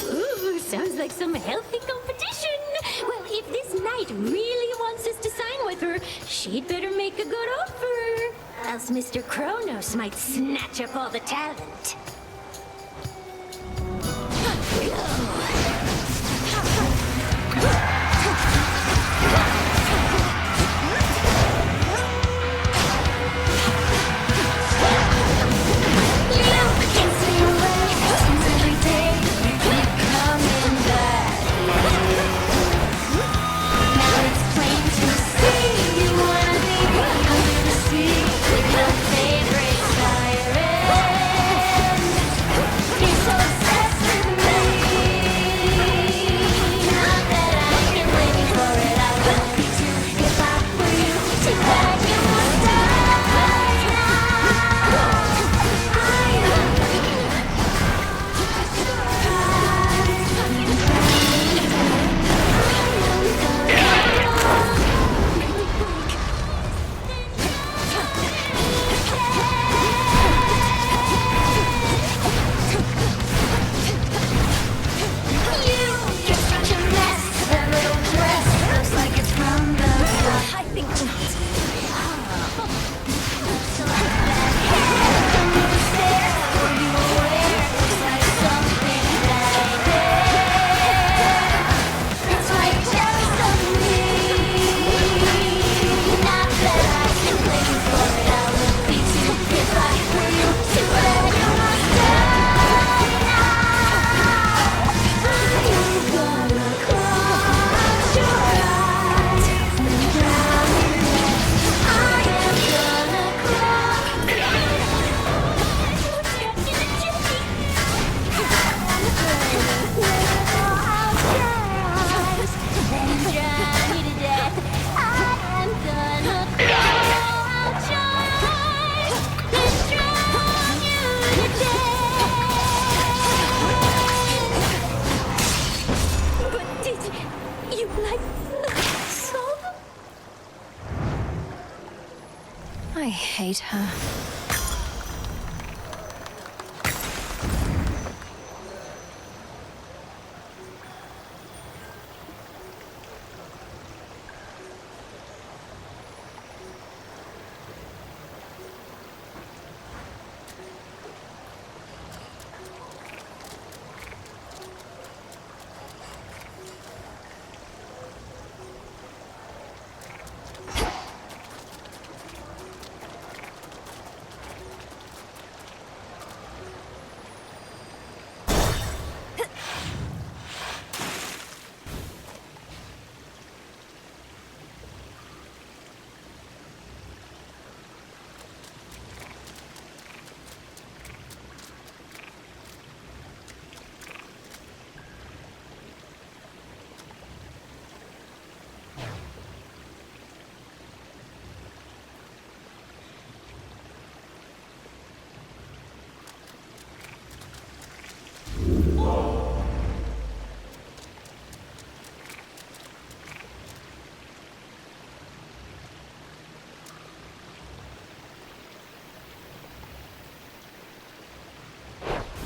Ooh, sounds like some healthy competition. Well, if this knight really wants us to sign with her, she'd better make a good offer. Else Mr. Chronos might snatch up all the talent. Favorite siren. You're so obsessed with me. I hate her.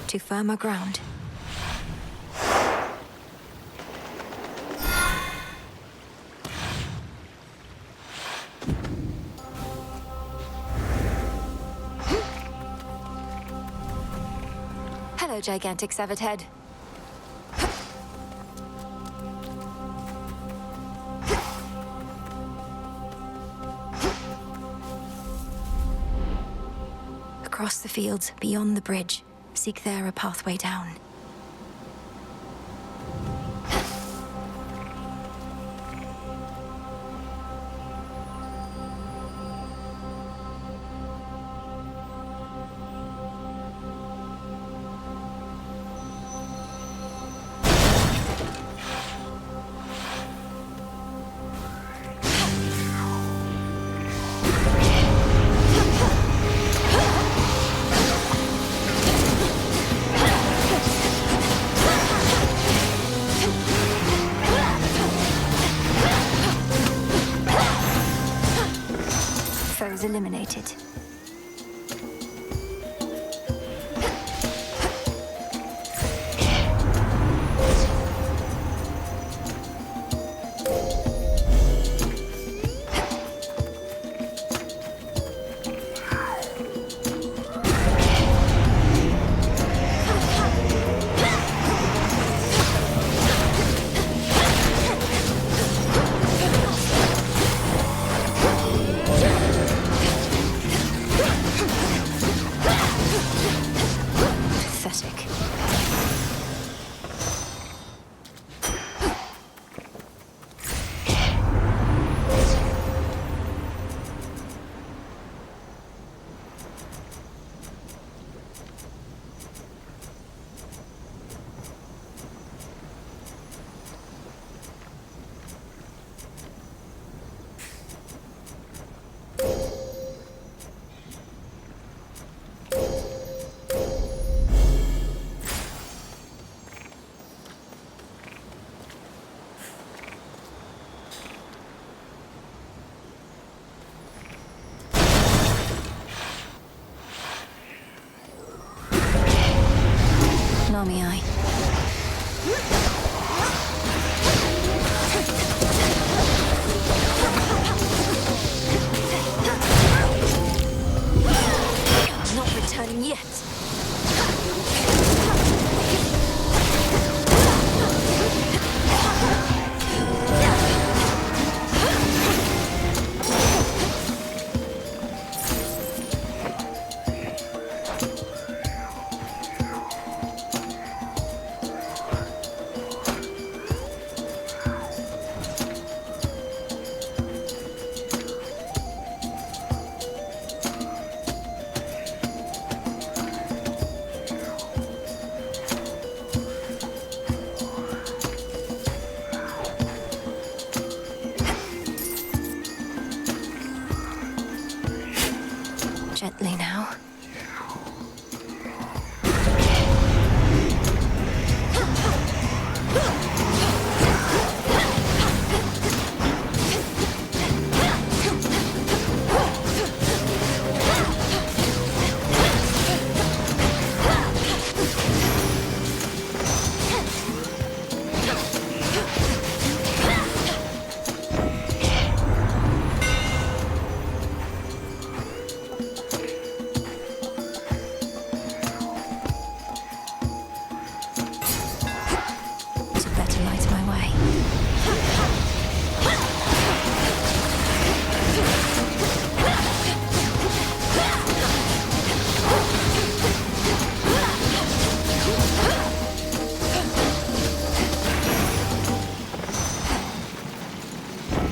To firmer ground. Hello, gigantic severed head. Across the fields, beyond the bridge. Seek there a pathway down. Foes eliminated. Nami-eye. Not returning yet. Gently now.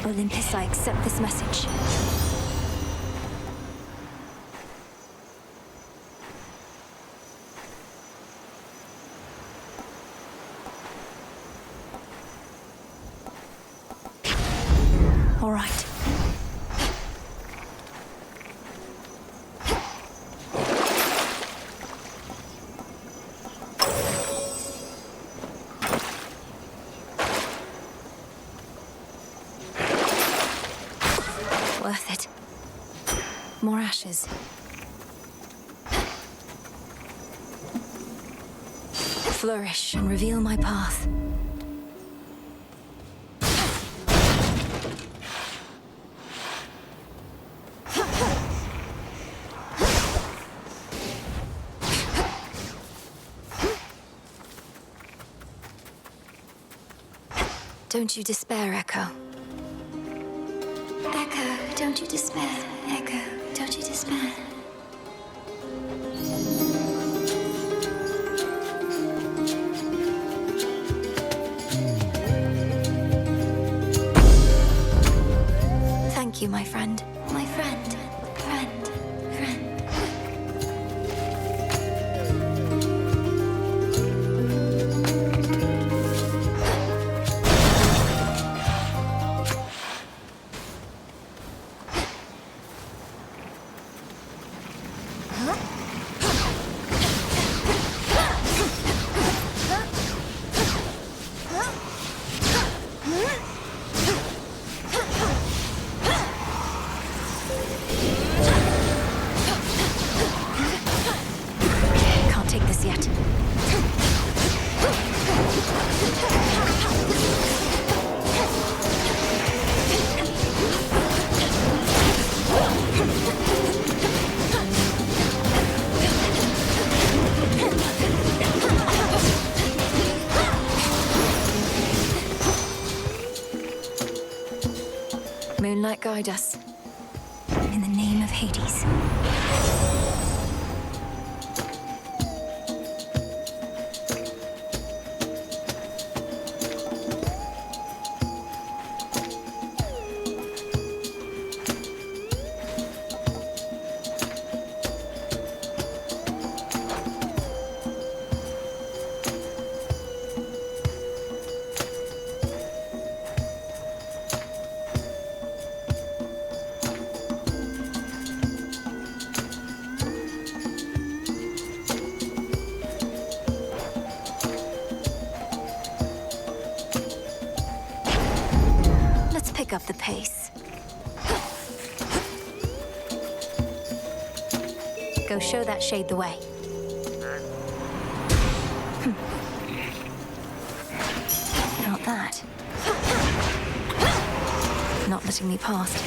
Olympus, I accept this message. All right. Worth it. More ashes. Flourish and reveal my path. Don't you despair, Echo. Echo, don't you despair. Echo, don't you despair. Thank you, my friend. My friend. Friend. Friend. Can't take this yet. Moonlight, guide us. In the name of Hades. Let's pick up the pace. Go show that shade the way. Not that. Not letting me past.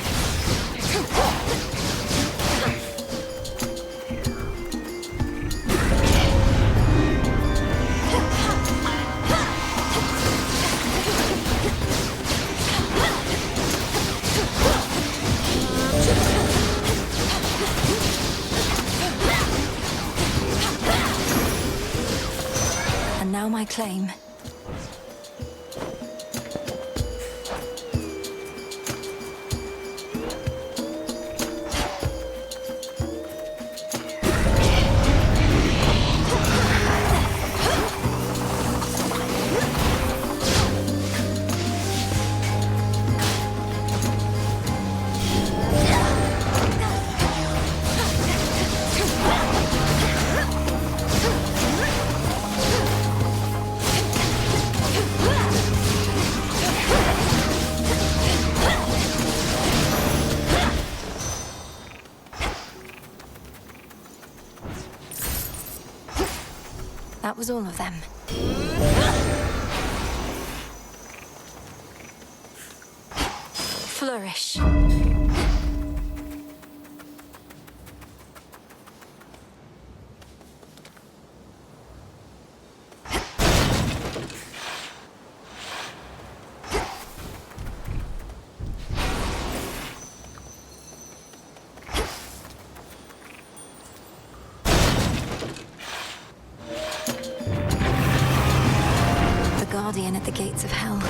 And now my claim. That was all of them. Flourish. Guardian at the gates of hell.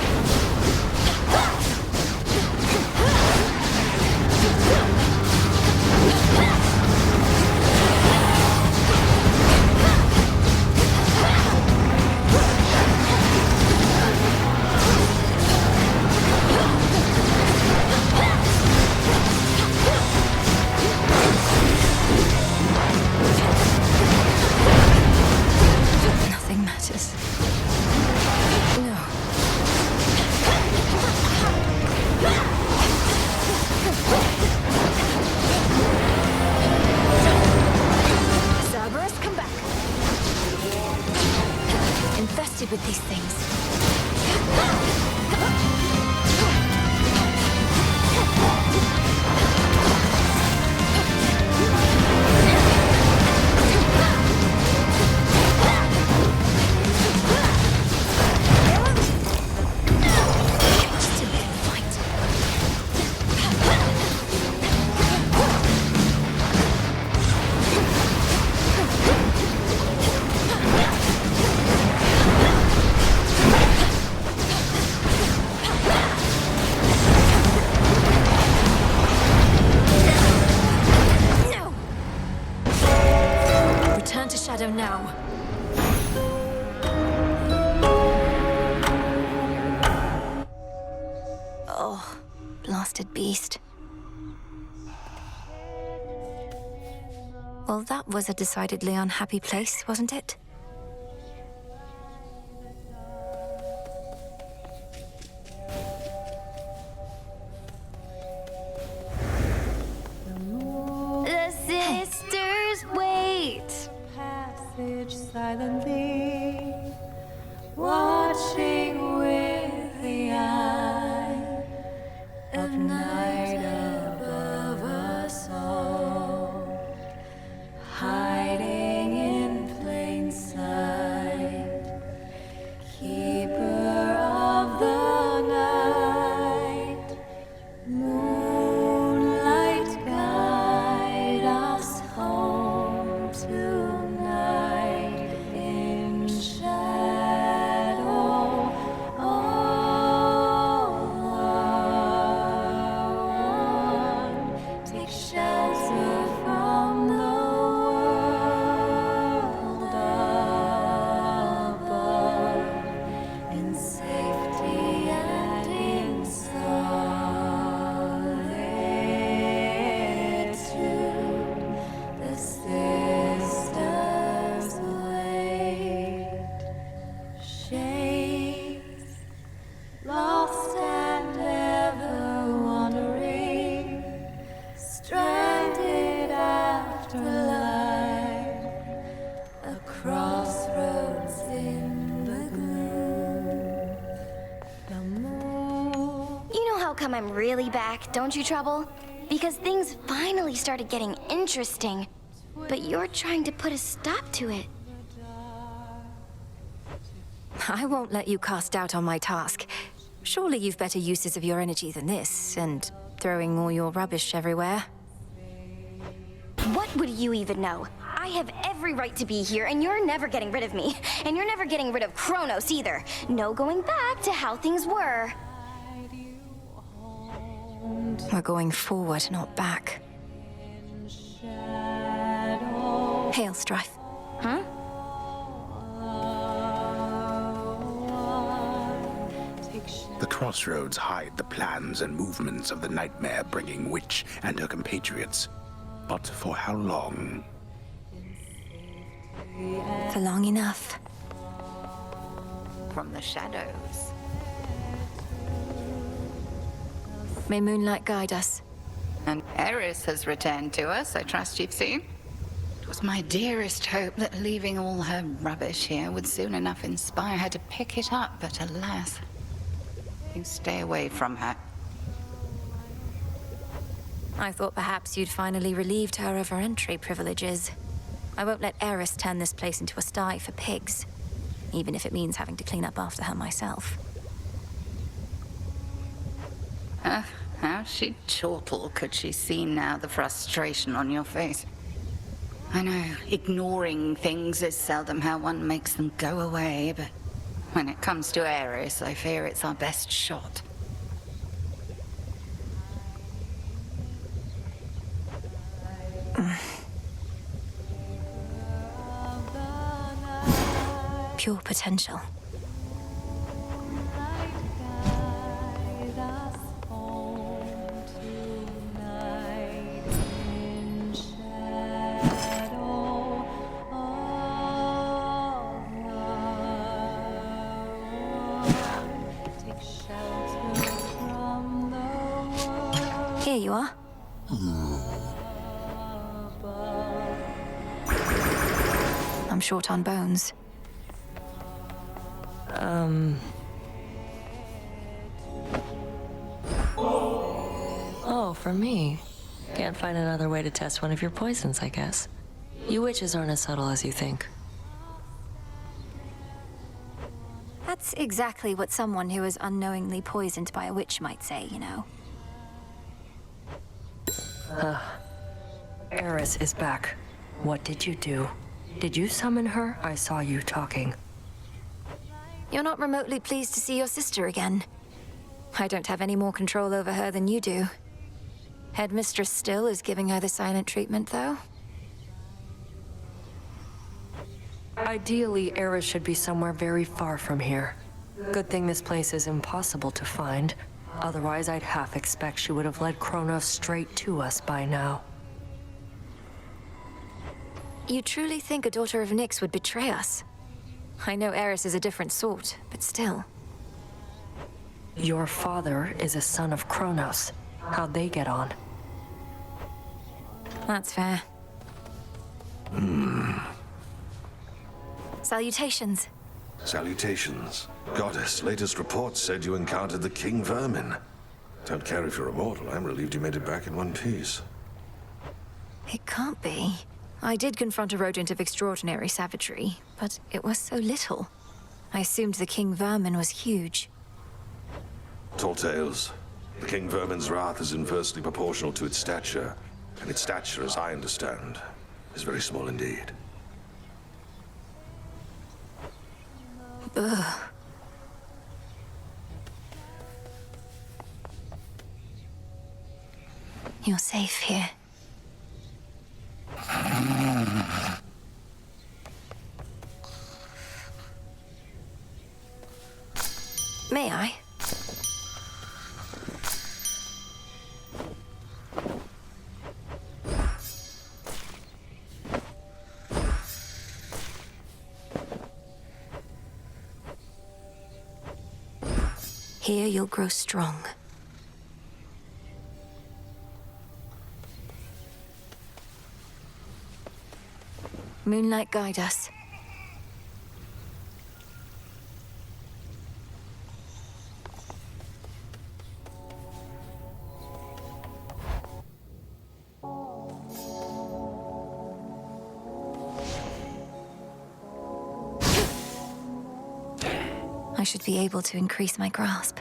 shadow now. Oh, blasted beast. Well, that was a decidedly unhappy place, wasn't it? The sisters wait. Passage silently, watching with the eye of night above us all, hiding in plain sight, keeper of the night, moonlight guide us home tonight in shadow. All one, take shelter from the world above, in safety and in solitude. The sisters wait. Shades lost and ever wandering, stranded after life, a crossroads in the gloom. The moon. You know how come I'm really back, don't you, Trouble? Because things finally started getting interesting. But you're trying to put a stop to it. I won't let you cast doubt on my task. Surely you've better uses of your energy than this, and throwing all your rubbish everywhere. What would you even know? I have every right to be here, and you're never getting rid of me. And you're never getting rid of Chronos either. No going back to how things were. We're going forward, not back. Hail, Strife. Huh? The crossroads hide the plans and movements of the nightmare-bringing witch and her compatriots. But for how long? For long enough. From the shadows. May moonlight guide us. And Eris has returned to us, I trust you've seen. It was my dearest hope that leaving all her rubbish here would soon enough inspire her to pick it up, but alas, you stay away from her. I thought perhaps you'd finally relieved her of her entry privileges. I won't let Eris turn this place into a sty for pigs, even if it means having to clean up after her myself. How she'd chortle could she see now the frustration on your face. I know, ignoring things is seldom how one makes them go away, but when it comes to Eris, I fear it's our best shot. Pure potential. Here you are. I'm short on bones. Oh, for me. Can't find another way to test one of your poisons, I guess. You witches aren't as subtle as you think. That's exactly what someone who was unknowingly poisoned by a witch might say, you know. Eris is back. What did you do? Did you summon her? I saw you talking. You're not remotely pleased to see your sister again. I don't have any more control over her than you do. Headmistress still is giving her the silent treatment, though. Ideally, Eris should be somewhere very far from here. Good thing this place is impossible to find. Otherwise, I'd half expect she would have led Chronos straight to us by now. You truly think a daughter of Nyx would betray us? I know Eris is a different sort, but still. Your father is a son of Chronos. How'd they get on? That's fair. Salutations. Salutations. Goddess, latest reports said you encountered the King Vermin. Don't care if you're immortal. I'm relieved you made it back in one piece. It can't be. I did confront a rodent of extraordinary savagery, but it was so little. I assumed the King Vermin was huge. Tall tales. The King Vermin's wrath is inversely proportional to its stature, and its stature, as I understand, is very small indeed. Ugh. You're safe here. May I? Here you'll grow strong. Moonlight, guide us. I should be able to increase my grasp.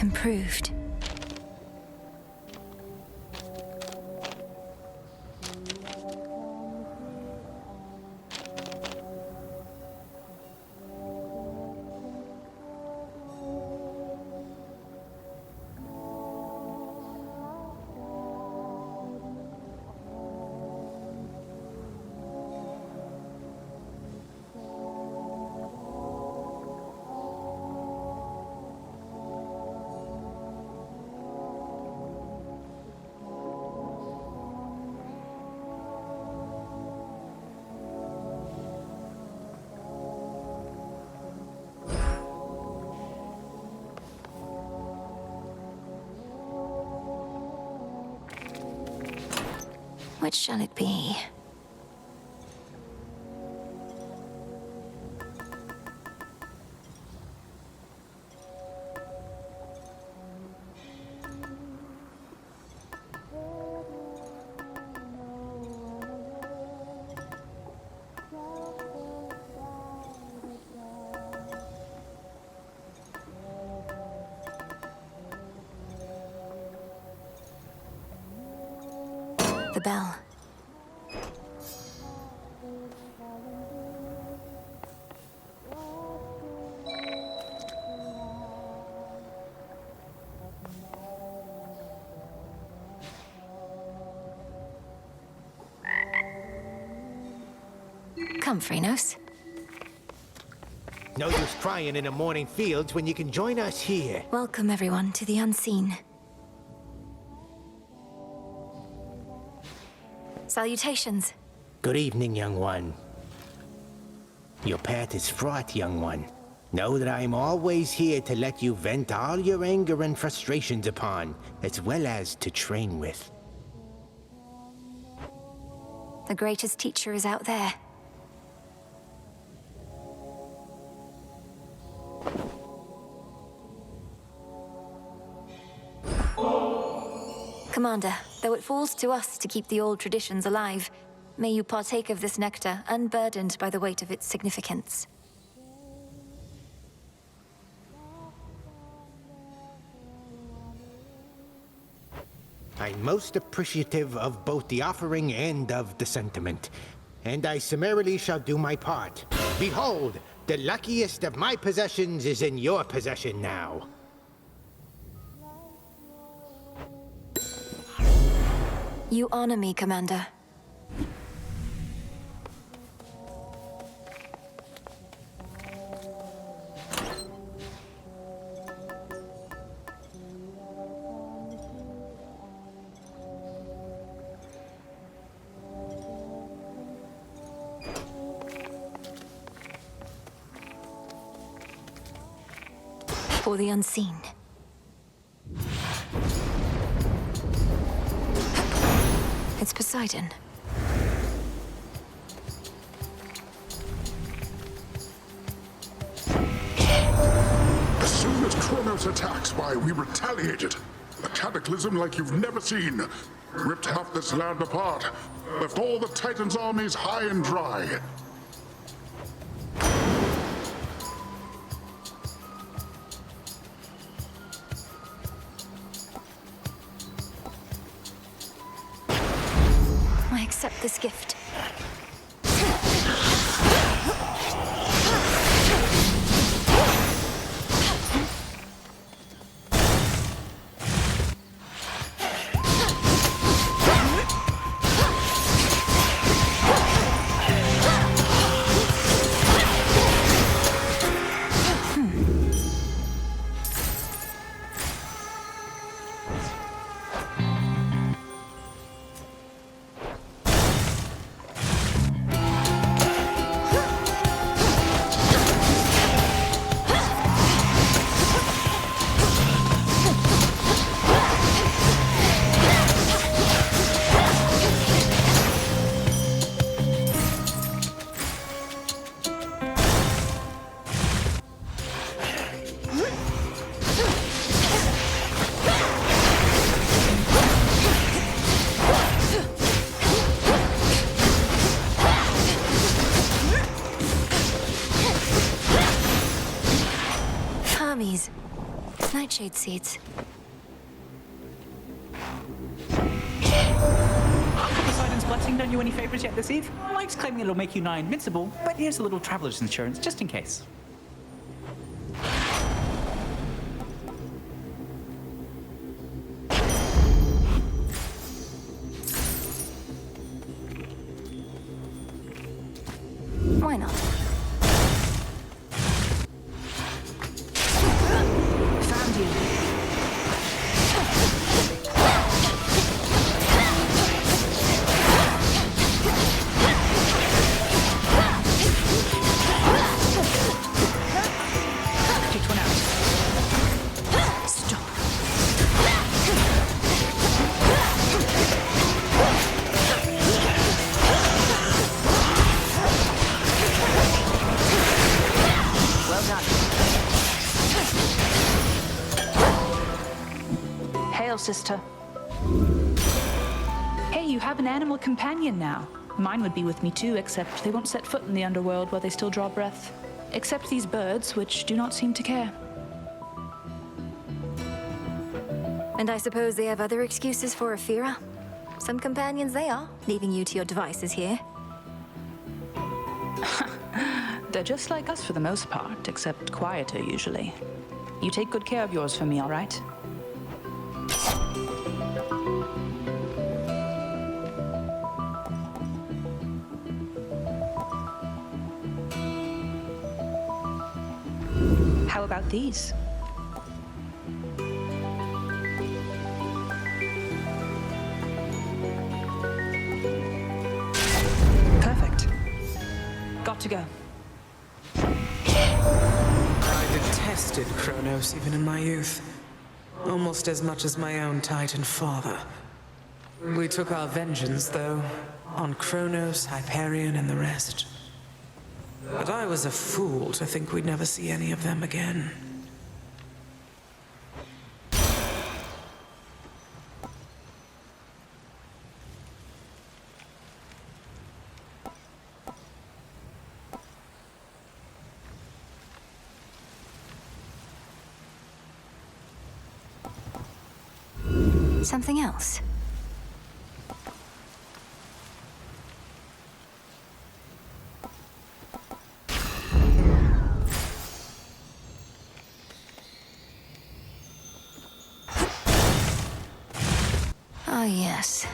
Improved. Which shall it be? The bell. Come, Chronos. No use crying in the morning fields when you can join us here. Welcome, everyone, to the unseen. Salutations. Good evening, young one. Your path is fraught, young one. Know that I am always here to let you vent all your anger and frustrations upon, as well as to train with. The greatest teacher is out there. Commander, though it falls to us to keep the old traditions alive, may you partake of this nectar unburdened by the weight of its significance. I'm most appreciative of both the offering and of the sentiment, and I summarily shall do my part. Behold, the luckiest of my possessions is in your possession now. You honor me, Commander. For the unseen. It's Poseidon. As soon as Chronos attacks, why, we retaliated. A cataclysm like you've never seen. Ripped half this land apart. Left all the Titan's armies high and dry. I accept this gift. Nightshade seeds. Poseidon's blessing done you any favors yet this eve? Mike's claiming it'll make you nigh invincible, but here's a little traveler's insurance just in case. Why not? Found you. Kicked one out. Stop. Well done. Hail, sister. Hey, you have an animal companion now. Mine would be with me too, except they won't set foot in the underworld while they still draw breath. Except these birds, which do not seem to care. And I suppose they have other excuses for Aphira? Some companions they are, leaving you to your devices here. They're just like us for the most part, except quieter usually. You take good care of yours for me, all right? How about these? Perfect. Got to go. I detested Chronos even in my youth. Almost as much as my own Titan father. We took our vengeance, though, on Chronos, Hyperion, and the rest. But I was a fool to think we'd never see any of them again. Something else? Ah, yes.